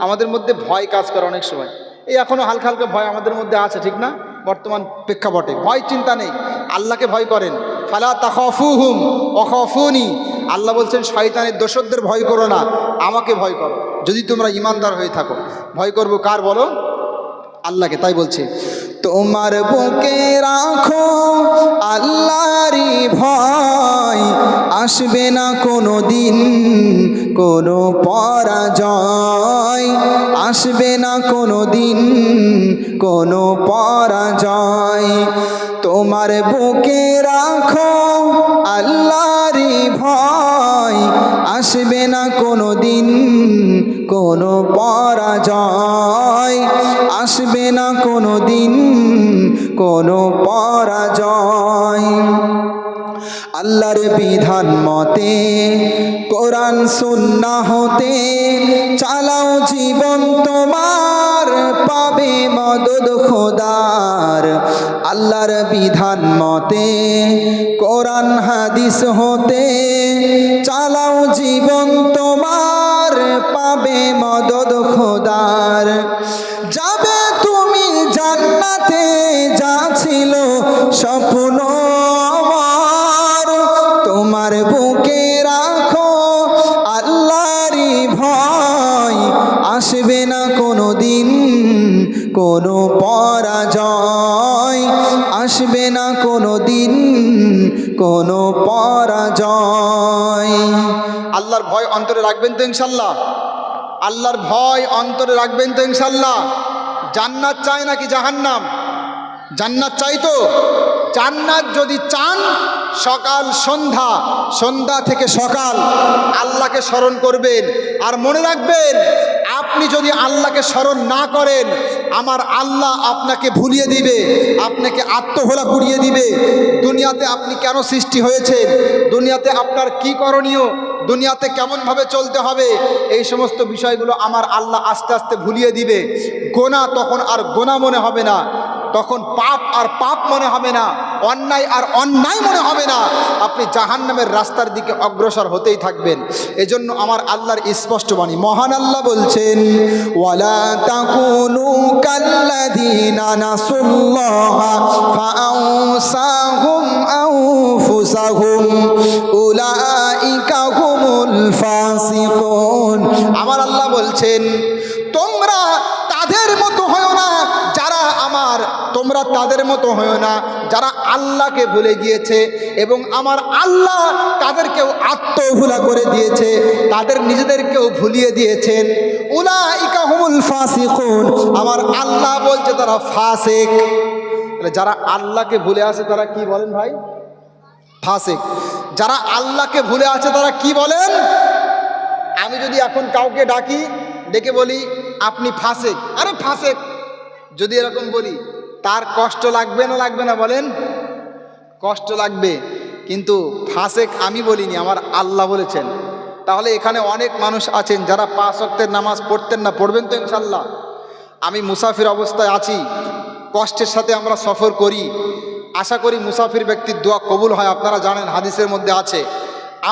আমাদের মধ্যে ভয় কাজ করে অনেক সময়, এই এখনো হালকা হালকা ভয় আমাদের মধ্যে আছে, ঠিক না? বর্তমান প্রেক্ষাপটে ভয় চিন্তা নেই, আল্লাহকে ভয় করেন। ফালা তাখাফুহুম ওয়াখাফুনি, আল্লাহ বলছেন শয়তানের দোসরদের ভয় করো না, আমাকে ভয় করো যদি তোমরা ঈমানদার হয়ে থাকো। ভয় করবো কার বলো? আল্লাহকে। তাই বলছে তোমার বুকে রাখো আল্লাহরই ভয়, আসবে না কোনো দিন কোনো পরাজয়, আসবে না কোনো দিন কোনো পরাজয়। তোমার বুকে রাখো আল্লাহরই ভয়, আসবে না কোনো দিন কোনো পরাজয়, আসবে না কোনো দিন কোনো পরাজয়। আল্লাহর বিধান মতে কোরআন সুন্নাহ হতে চালাও জীবন তোমার, পাবে মদদ খোদার। আল্লাহর বিধান মতে কোরআন হাদিস হতে চালাও জীবন তোমার, পাবে মদদ খোদার। যাবে তুমি জান্নাতে যা ছিল স্বপ্ন আমার, তোমার বুকে রাখো আল্লাহরই ভয়, আসবে না কোনো দিন কোনো পরাজয়, আসবে না কোনো দিন কোনো পরাজয়। আল্লাহর ভয় অন্তরে রাখবেন তো ইনশাল্লাহ? আল্লাহর ভয় অন্তরে রাখবেন তো ইনশাল্লাহ? জান্নাত চাই নাকি জাহান্নাম? জান্নাত চাই তো? জান্নাত যদি চান সকাল সন্ধ্যা, সন্ধ্যা থেকে সকাল আল্লাহকে স্মরণ করবেন। আর মনে রাখবেন আপনি যদি আল্লাহকে স্মরণ না করেন আমার আল্লাহ আপনাকে ভুলিয়ে দিবে, আপনাকে আত্মভোলা করিয়ে দিবে। দুনিয়াতে আপনি কেন সৃষ্টি হয়েছেন, দুনিয়াতে আপনার কি করণীয়, দুনিয়াতে কেমনভাবে চলতে হবে, এই সমস্ত বিষয়গুলো আমার আল্লাহ আস্তে আস্তে ভুলিয়ে দিবে। গোনা তখন আর গোনা মনে হবে না, তখন পাপ আর পাপ মনে হবে না, অন্যায় আর অন্যায় মনে হবে না। আপনি জাহান্নামের রাস্তার দিকে অগ্রসর হতেই থাকবেন। এজন্য আমার আল্লাহর স্পষ্ট বাণী, মহান আল্লাহ বলছেন ওয়ালা তাকুনু কাল্লাযীনা নাসুল্লাহা ফাআনসাহুম আনফুসাহুম উলাইকা হুমুল ফাসিকুন। আমার আল্লাহ বলছেন তোমরা তাদের মতো হয়ো না যারা আমার, তোমরা তাদের মতো হয়ো না যারা আল্লাহকে ভুলে গিয়েছে এবং আমার আল্লাহ তাদেরকেও আত্মভুলা করে দিয়েছে, তাদের নিজেদেরকেও ভুলিয়ে দিয়েছেন। উলাইকা হুমুল ফাসিকুন, আমার আল্লাহ বলছে তারা ফাসিক। যারা আল্লাহকে ভুলে আছে তারা কি বলেন ভাই? ফাসিক। যারা আল্লাহকে ভুলে আছে তারা কি বলেন? আমি যদি এখন কাউকে ডাকি, ডেকে বলি আপনি ফাসিক, আরে ফাসিক যদি এরকম বলি তার কষ্ট লাগবে না লাগবে না বলেন? কষ্ট লাগবে, কিন্তু ফাসিক আমি বলিনি, আমার আল্লাহ বলেছেন। তাহলে এখানে অনেক মানুষ আছেন যারা 5 ওয়াক্তের নামাজ পড়তেন না, পড়বেন তো ইনশাল্লাহ? আমি মুসাফির অবস্থায় আছি, কষ্টের সাথে আমরা সফর করি, আশা করি মুসাফির ব্যক্তির দোয়া কবুল হয়। আপনারা জানেন হাদিসের মধ্যে আছে।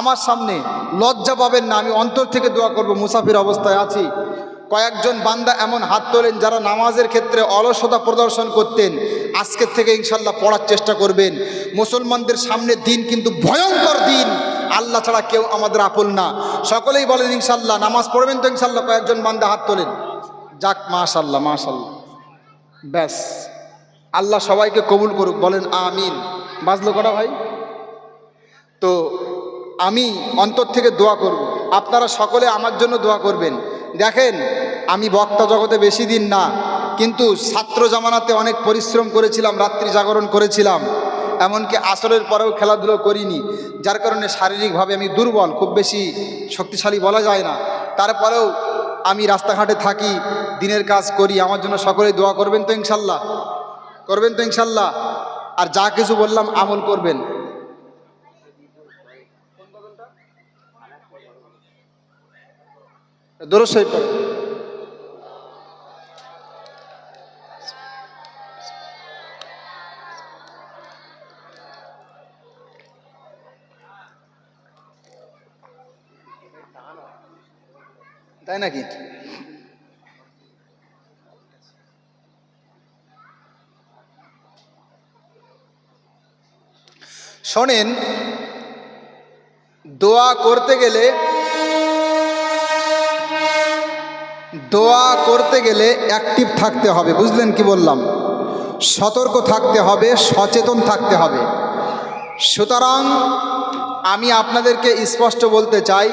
আমার সামনে লজ্জা পাবেন না, আমি অন্তর থেকে দোয়া করব। মুসাফির অবস্থায় আছি, কয়েকজন বান্দা এমন হাত তোলেন যারা নামাজের ক্ষেত্রে অলসতা প্রদর্শন করতেন, আজকের থেকে ইনশাল্লাহ পড়ার চেষ্টা করবেন। মুসলমানদের সামনে দিন কিন্তু ভয়ঙ্কর দিন, আল্লাহ ছাড়া কেউ আমাদের আপন না। সকলেই বলেন ইনশাল্লাহ নামাজ পড়বেন তো ইনশাল্লাহ? কয়েকজন বান্দা হাত তোলেন, যাক মাশাল্লাহ মাশাল্লাহ, ব্যাস আল্লাহ সবাইকে কবুল করুক, বলেন আমিন। বাজলো করা ভাই? তো আমি অন্তর থেকে দোয়া করব, আপনারা সকলে আমার জন্য দোয়া করবেন। দেখেন আমি বক্তা জগতে বেশি দিন না, কিন্তু ছাত্র জামানাতে অনেক পরিশ্রম করেছিলাম, রাত্রি জাগরণ করেছিলাম, এমনকি আসরের পরেও খেলাধুলো করিনি, যার কারণে শারীরিকভাবে আমি দুর্বল, খুব বেশি শক্তিশালী বলা যায় না। তারপরেও আমি রাস্তাঘাটে থাকি, দিনের কাজ করি। আমার জন্য সকলেই দোয়া করবেন তো ইনশাল্লাহ? করবেন তো ইনশাল্লাহ? আর যা কিছু বললাম আমল করবেন। দরুদ শরীফ পড়েন। তাই নাকি? শোনেন, দোয়া করতে গেলে অ্যাক্টিভ থাকতে হবে। বুঝলেন কি বললাম? সতর্ক থাকতে হবে, সচেতন থাকতে হবে। সুতরাং আমি আপনাদেরকে স্পষ্ট বলতে চাই,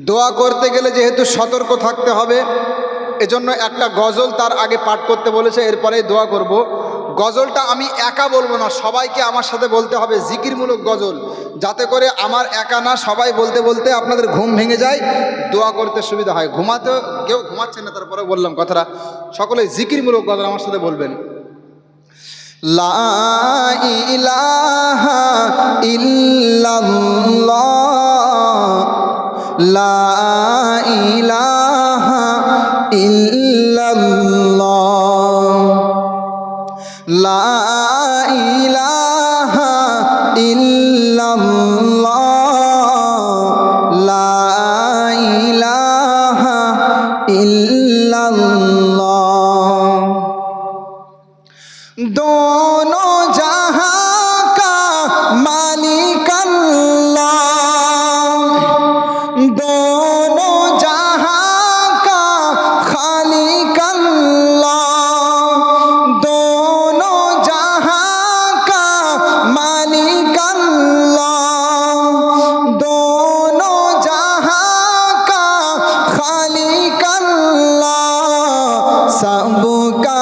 দোয়া করতে গেলে যেহেতু সতর্ক থাকতে হবে, এজন্য একটা গজল তার আগে পাঠ করতে বলেছে, এরপরেই দোয়া করব। গজলটা আমি একা বলবো না, সবাইকে আমার সাথে বলতে হবে, জিকিরমূলক গজল, যাতে করে আমার একা না, সবাই বলতে বলতে আপনাদের ঘুম ভেঙে যায়, দোয়া করতে সুবিধা হয়। ঘুমাতে কেউ ঘুমাচ্ছে না, তারপরে বললাম কথাটা। সকলে জিকিরমূলক গজল আমার সাথে বলবেন। লা ইলাহা ইল্লাল্লাহ, লা ইলাহা ইল্লাল্লাহ, লা ইলাহা ইল্লাল্লাহ, লা ইলাহা ইল্লাল্লাহ। दोनों जहां का मालिक अल्लाह, दोनों जहां का खालिक अल्लाह, दोनों जहां का मालिक अल्लाह, दोनों जहां का खालिक अल्लाह, सबका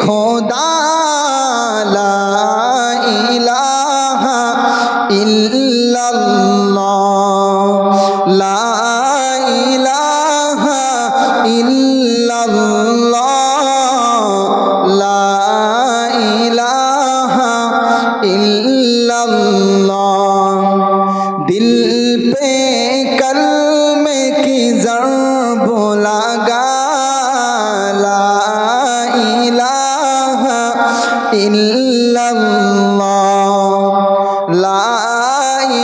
खुदा ला इलाहा इल्लल्लाह, ला इलाहा इल्लल्लाह, ला इलाहा इल्लल्लाह। दिल पे कलमे की ज़रब लगा, इल्लल्लाह, ला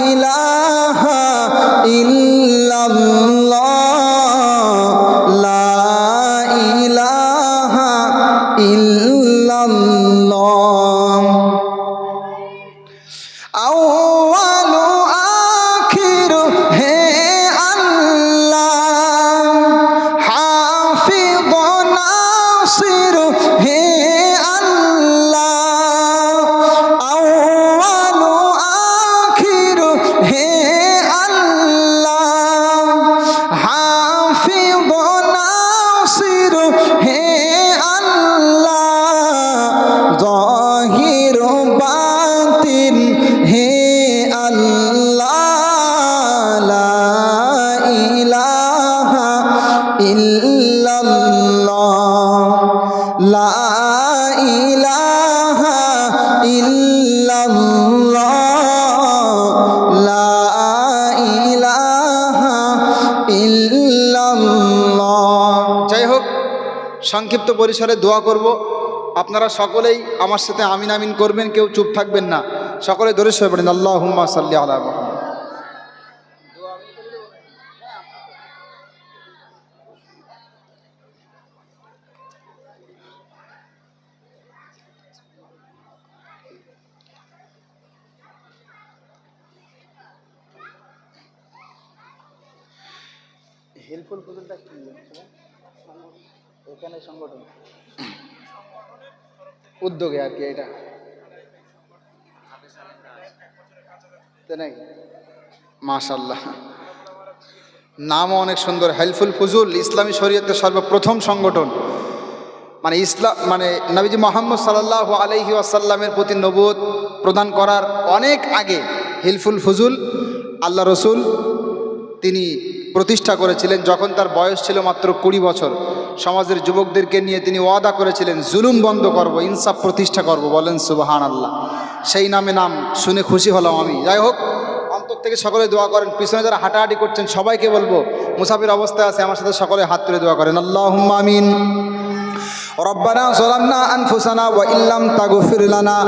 इलाहा इल्लल्लाह, ला इलाहा इल्लल्लाह। अव्वलु आखिरु है अल्लाह, हाफिज़ नासिर है সংক্ষিপ্ত পরিসরে দোয়া করব। আপনারা সকলেই আমার সাথে আমিন আমিন করবেন, কেউ চুপ থাকবেন না। সকলে দরুদ শরীফ পড়েন, আল্লাহুম্মা সাল্লি আলা মুহাম্মাদ। হেল্পফুল পজলটা কি এখানে সংগঠন উদ্যোগে আর কি, এটা তাই নাকি? মাশাআল্লাহ। নামও অনেক সুন্দর, হেলফুল ফুজুল। ইসলামী শরীয়তের সর্বপ্রথম সংগঠন, মানে ইসলাম মানে নবীজি মোহাম্মদ সাল্লাল্লাহু আলাইহি ওয়াসাল্লামের প্রতি নবুয়ত প্রদান করার অনেক আগে হিলফুল ফুজুল আল্লাহ রসুল তিনি প্রতিষ্ঠা করেছিলেন। যখন তার বয়স ছিল মাত্র 20 বছর, সমাজের যুবকদেরকে নিয়ে তিনি ওয়াদা করেছিলেন, জুলুম বন্ধ করব, ইনসাফ প্রতিষ্ঠা করব। বলেন সুবহানাল্লাহ। সেই নাম শুনে খুশি হলাম আমি। যাই হোক, অন্তর থেকে সকলে দোয়া করেন। পিছনে যারা হাঁটাহাঁটি করছেন সবাইকে বলবো, মুসাফির অবস্থায় আছে, আমার সাথে সকলে হাত তুলে দোয়া করেন। আল্লাহুম্মা আমিন। রব্বানা যালামনা আনফুসানা ওয়া ইল্লাম তাগফির লানা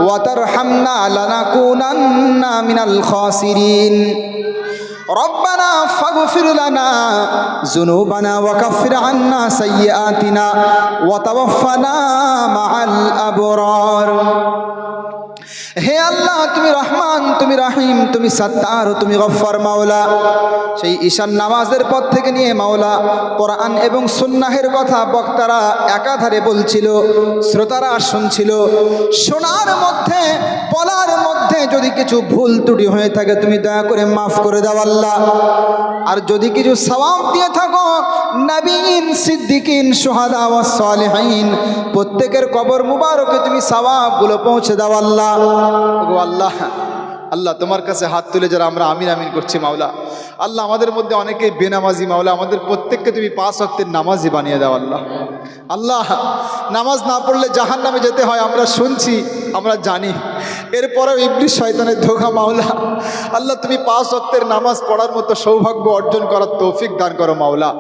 ওয়া তারহামনা লানাকুনান্না মিনাল খাসিরিন। রব্বানা ফাগফির লানা যুনুবানা ওয়া কাফির আন্না সাইয়্যাতিনা ওয়া তাওয়াফফানা মাআল আবরার। হে আল্লাহ, তুমি রহমান, তুমি রাহিম, তুমি সাত্তার, তুমি গফফার মাওলা। সেই ঈশান নামাজের পর থেকে নিয়ে মাওলা কোরআন এবং সুন্নাহের কথা বক্তারা একাধারে বলছিল, শ্রোতারা শুনছিল। শোনার মধ্যে বলার মধ্যে যদি কিছু ভুল ত্রুটি হয়ে থাকে তুমি দয়া করে মাফ করে দাও আল্লাহ। আর যদি কিছু সওয়াব দিয়ে থাকো নবীন, সিদ্দিকিন, শুহাদা ওয়া সালিহিন প্রত্যেকের কবর মুবারকে তুমি সওয়াবগুলো পৌঁছে দাও আল্লাহ। ওগো আল্লাহ, আল্লাহ তোমার কাছে হাত তুলে যারা আমরা আমিন আমিন করছি মাওলা, আল্লাহ আমাদের মধ্যে অনেকেই বেনামাজি মাওলা, আমাদের প্রত্যেককে তুমি 5 ওয়াক্তের নামাজি বানিয়ে দাও আল্লাহ। আল্লাহ, নামাজ না পড়লে জাহান্নামে যেতে হয় আমরা শুনছি, আমরা জানি, এরপরেও ইবলিস শয়তানের ধোঁকা মাওলা। আল্লাহ তুমি 5 ওয়াক্তের নামাজ পড়ার মতো সৌভাগ্য অর্জন করার তৌফিক দান করো মাওলা।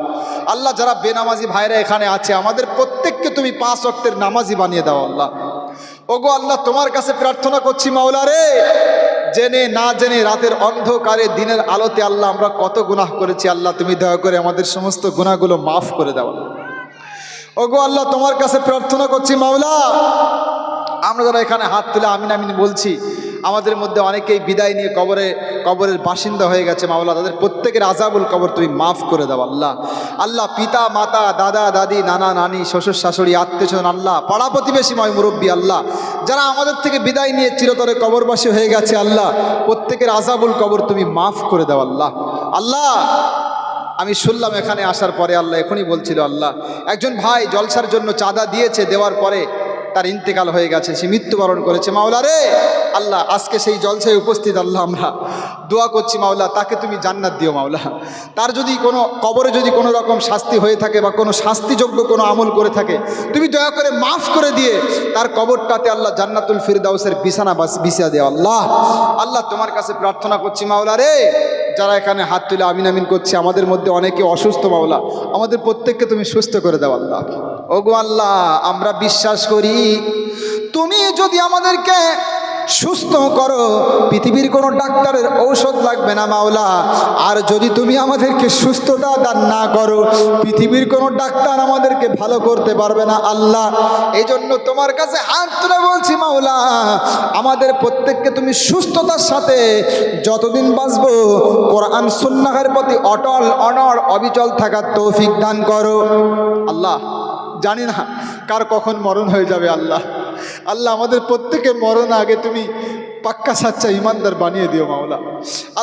আল্লাহ যারা বেনামাজি ভাইরা এখানে আছে আমাদের প্রত্যেককে তুমি 5 ওয়াক্তের নামাজি বানিয়ে দাও আল্লাহ। ওগো আল্লাহ, তোমার কাছে প্রার্থনা করছি মাওলা রে, জেনে না জেনে রাতের অন্ধকারে দিনের আলোতে আল্লাহ আমরা কত গুনাহ করেছি, আল্লাহ তুমি দয়া করে আমাদের সমস্ত গুনাহগুলো মাফ করে দাও। ওগো আল্লাহ, তোমার কাছে প্রার্থনা করছি মাওলা, আমরা যারা এখানে হাত তুলে আমিন আমিন বলছি আমাদের মধ্যে অনেকেই বিদায় নিয়ে কবরের বাসিন্দা হয়ে গেছে মাওলা, তাদের প্রত্যেকের আযাবুল কবর তুমি মাফ করে দাও আল্লাহ। আল্লাহ পিতা মাতা, দাদা দাদি, নানা নানি, শ্বশুর শাশুড়ি, আত্মীয়স্বজন, আল্লাহ পাড়া প্রতিবেশী, ময় মুরব্বী, আল্লাহ যারা আমাদের থেকে বিদায় নিয়ে চিরতরে কবরবাসী হয়ে গেছে আল্লাহ, প্রত্যেকের আযাবুল কবর তুমি মাফ করে দাও আল্লাহ। আল্লাহ আমি শুনলাম এখানে আসার পরে, আল্লাহ এখনই বলছিল আল্লাহ একজন ভাই জলসার জন্য চাঁদা দিয়েছে, দেওয়ার পরে তার ইন্তেকাল হয়ে গেছে, সে মৃত্যুবরণ করেছে মাওলা রে। আল্লাহ আজকে সেই জলসায় উপস্থিত আল্লাহ আমরা দোয়া করছি মাওলা, তাকে তুমি জান্নাত দিও মাওলা। তার যদি কোনো কবরে যদি কোনো রকম শাস্তি হয়ে থাকে বা কোনো শাস্তিযোগ্য কোনো আমল করে থাকে তুমি দয়া করে মাফ করে দিয়ে তার কবরটাতে আল্লাহ জান্নাতুল ফিরদাউসের বিছানা বিছিয়ে দেও আল্লাহ। আল্লাহ তোমার কাছে প্রার্থনা করছি মাওলা রে, যারা এখানে হাত তুলে আমিন আমিন করছে আমাদের মধ্যে অনেকে অসুস্থ মাওলা, আমাদের প্রত্যেককে তুমি সুস্থ করে দাও আল্লাহ। ওগো আল্লাহ, আমরা বিশ্বাস করি তুমি যদি আমাদেরকে সুস্থ করো পৃথিবীর কোনো ডাক্তারের ঔষধ লাগবে না মাওলা, আর যদি তুমি আমাদেরকে সুস্থতা দান না করো পৃথিবীর কোনো ডাক্তার আমাদেরকে ভালো করতে পারবে না আল্লাহ। এই জন্য তোমার কাছে হাত তুলে বলছি মাওলা, আমাদের প্রত্যেককে তুমি সুস্থতার সাথে যতদিন বাঁচবো কোরআন সুন্নাহের প্রতি অটল অনড় অবিচল থাকার তৌফিক দান করো আল্লাহ। জানি না কার কখন মরণ হয়ে যাবে আল্লাহ। আল্লাহ আমাদের প্রত্যেকের মরণ আগে তুমি পাক্কা সাচ্চা ইমানদার বানিয়ে দিও মাওলা।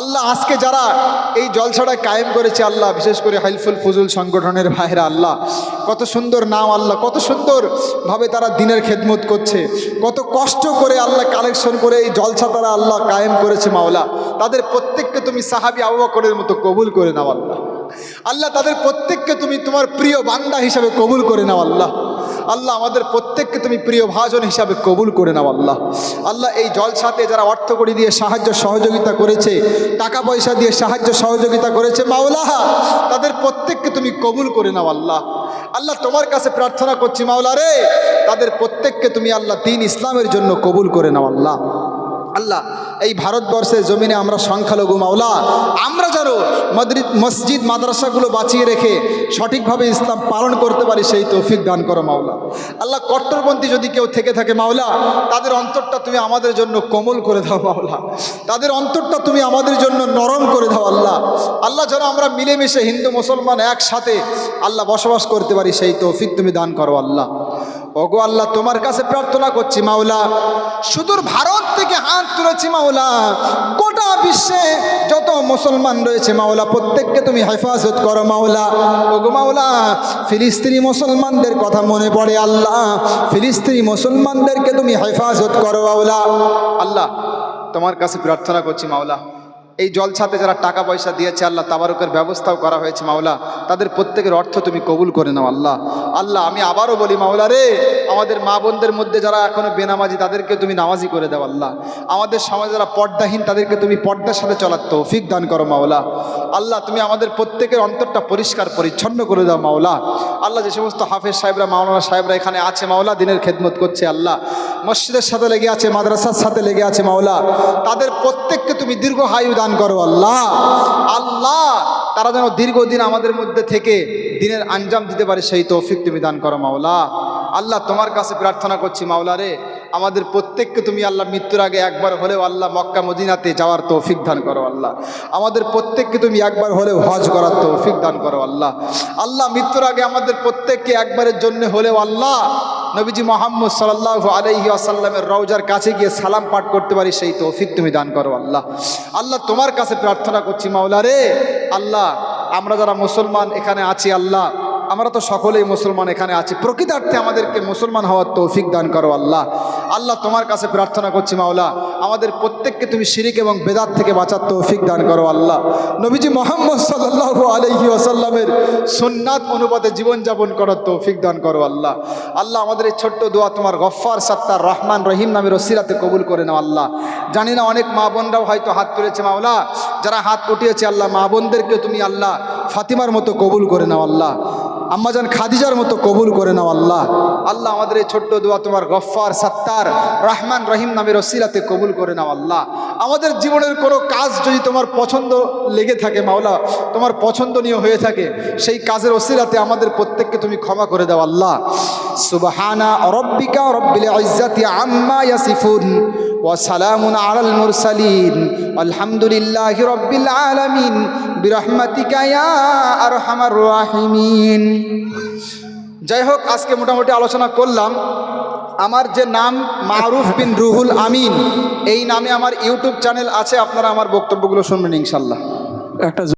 আল্লাহ আজকে যারা এই জলসাটা কায়েম করেছে আল্লাহ, বিশেষ করে হিলফুল ফুজুল সংগঠনের ভাইরা আল্লাহ, কত সুন্দর নাম আল্লাহ, কত সুন্দরভাবে তারা দিনের খেদমত করছে, কত কষ্ট করে আল্লাহ কালেকশন করে এই জলসা তারা আল্লাহ কায়েম করেছে মাওলা। তাদের প্রত্যেককে তুমি সাহাবী আবু বকরের মতো কবুল করে নাও আল্লাহ। আল্লাহ তাদের প্রত্যেককে তুমি তোমার প্রিয় বান্দা হিসাবে কবুল করে নাও আল্লাহ। আল্লাহ আমাদের প্রত্যেককে তুমি প্রিয় ভাজন হিসাবে কবুল করে নাও আল্লাহ। আল্লাহ এই জলসাতে যারা অর্থ কড়ি দিয়ে সাহায্য সহযোগিতা করেছে, টাকা পয়সা দিয়ে সাহায্য সহযোগিতা করেছে মাওলা, তাদের প্রত্যেককে তুমি কবুল করে নাও আল্লাহ। আল্লাহ তোমার কাছে প্রার্থনা করছি মাওলা রে, তাদের প্রত্যেককে তুমি আল্লাহ দ্বীন ইসলামের জন্য কবুল করে নাও আল্লাহ। আল্লাহ এই ভারতবর্ষের জমিনে আমরা সংখ্যালঘু মাওলা, আমরা যেন মসজিদ মাদ্রাসাগুলো বাঁচিয়ে রেখে সঠিকভাবে ইসলাম পালন করতে পারি সেই তৌফিক দান করো মাওলা। আল্লাহ কট্টরপন্থী যদি কেউ থেকে থাকে মাওলা, তাদের অন্তরটা তুমি আমাদের জন্য কোমল করে দাও মাওলা, তাদের অন্তরটা তুমি আমাদের জন্য নরম করে দাও আল্লাহ। আল্লাহ যেন আমরা মিলেমিশে হিন্দু মুসলমান একসাথে আল্লাহ বসবাস করতে পারি সেই তৌফিক তুমি দান করো আল্লাহ। ওগো আল্লাহ তোমার কাছে প্রার্থনা করছি মাওলা, সুদূর ভারত থেকে হাত তুলেছি মাওলা, গোটা বিশ্বে যত মুসলমান রয়েছে মাওলা প্রত্যেককে তুমি হেফাজত করো মাওলা। ওগো মাওলা, ফিলিস্তিনি মুসলমানদের কথা মনে পড়ে আল্লাহ, ফিলিস্তিনি মুসলমানদেরকে তুমি হেফাজত করো মাওলা। আল্লাহ তোমার কাছে প্রার্থনা করছি মাওলা, এই জলছাতে যারা টাকা পয়সা দিয়েছে আল্লাহ, তাবারকের ব্যবস্থাও করা হয়েছে মাওলা, তাদের প্রত্যেকের অর্থ তুমি কবুল করে নাও আল্লাহ। আল্লাহ আমি আবারও বলি মাওলা রে, আমাদের মা বোনদের মধ্যে যারা এখনো বেনামাজি তাদেরকে তুমি নামাজি করে দাও আল্লাহ। আমাদের সমাজে যারা পর্দাহীন তাদেরকে তুমি পর্দার সাথে চলার তৌফিক দান করো মাওলা। আল্লাহ তুমি আমাদের প্রত্যেকের অন্তরটা পরিষ্কার পরিচ্ছন্ন করে দাও মাওলা। আল্লাহ যে সমস্ত হাফেজ সাহেবরা, মাওলানা সাহেবরা এখানে আছে মাওলা, দিনের খেদমত করছে আল্লাহ, মসজিদের সাথে লেগে আছে, মাদ্রাসার সাথে লেগে আছে মাওলা, তাদের প্রত্যেককে তুমি দীর্ঘায়ু দান করো আল্লাহ। আল্লাহ তারা যেন দীর্ঘদিন আমাদের মধ্যে থেকে দিনের আঞ্জাম দিতে পারে সেই তৌফিক তুমি দান করো মাওলা। আল্লাহ তোমার কাছে প্রার্থনা করছি মাওলা রে, আমাদের প্রত্যেককে তুমি আল্লাহ মৃত্যুর আগে একবার হলেও আল্লাহ মক্কা মদিনাতে যাওয়ার তৌফিক দান করো আল্লাহ। আমাদের প্রত্যেককে তুমি একবার হলেও হজ করার তৌফিক দান করো আল্লাহ। আল্লাহ মৃত্যুর আগে আমাদের প্রত্যেককে একবারের জন্য হলেও আল্লাহ নবীজি মুহাম্মদ সাল্লাল্লাহু আলাইহি ওয়াসাল্লামের রওজার কাছে গিয়ে সালাম পাঠ করতে পারি সেই তৌফিক তুমি দান করো আল্লাহ। আল্লাহ তোমার কাছে প্রার্থনা করছি মাওলা রে, আল্লাহ আমরা যারা মুসলমান এখানে আছি আল্লাহ, আমরা তো সকলেই মুসলমান এখানে আছি, প্রকৃতার্থে আমাদেরকে মুসলমান হওয়ার তৌফিক দান করো আল্লাহ। আল্লাহ তোমার কাছে প্রার্থনা করছি মাওলা, আমাদের প্রত্যেককে তুমি শিরিক এবং বেদাত থেকে বাঁচার তৌফিক দান করো আল্লাহ। নবীজি মুহাম্মদ সাল্লাল্লাহু আলাইহি ওয়াসাল্লামের সুন্নাত অনুপাতে জীবনযাপন করার তৌফিক দান করো আল্লাহ। আল্লাহ আমাদের এই ছোট্ট দোয়া তোমার গফফার, সত্তার, রহমান, রহিম নামের ওসিলাতে কবুল করে নাও আল্লাহ। জানি না অনেক মা বোনরাও হয়তো হাত তুলেছে মাওলা, যারা হাত উঠিয়েছে আল্লাহ মা বোনদেরকে তুমি আল্লাহ ফাতিমার মতো কবুল করে নাও আল্লাহ, আম্মাজান খাদিজার মতো কবুল করে নাও আল্লাহ। আল্লাহ আমাদের এই ছোট্ট দোয়া তোমার গফফার, সত্তার, রহমান, রহিম নামের ওসিলাতে কবুল করে নাও আল্লাহ। আমাদের জীবনের কোনো কাজ যদি তোমার পছন্দ লেগে থাকে মাওলা, তোমার পছন্দনীয় হয়ে থাকে, সেই কাজের ওসিলাতে আমাদের প্রত্যেককে তুমি ক্ষমা করে দাও আল্লাহ। সুবহানা রাব্বিকা রাব্বিল ইজ্জাতি আম্মা ইয়াসিফুন ওয়া সালামুন আলাল মুরসালিন আলহামদুলিল্লাহি রাব্বিল আলামিন বিরহমাতিকা ইয়া আরহামার রাহিমিন। যাই হোক, আজকে মোটামুটি আলোচনা করলাম। আমার যে নাম মারুফ বিন রুহুল আমিন, এই নামে আমার ইউটিউব চ্যানেল আছে, আপনারা আমার বক্তব্যগুলো শুনবেন ইনশাল্লাহ। একটা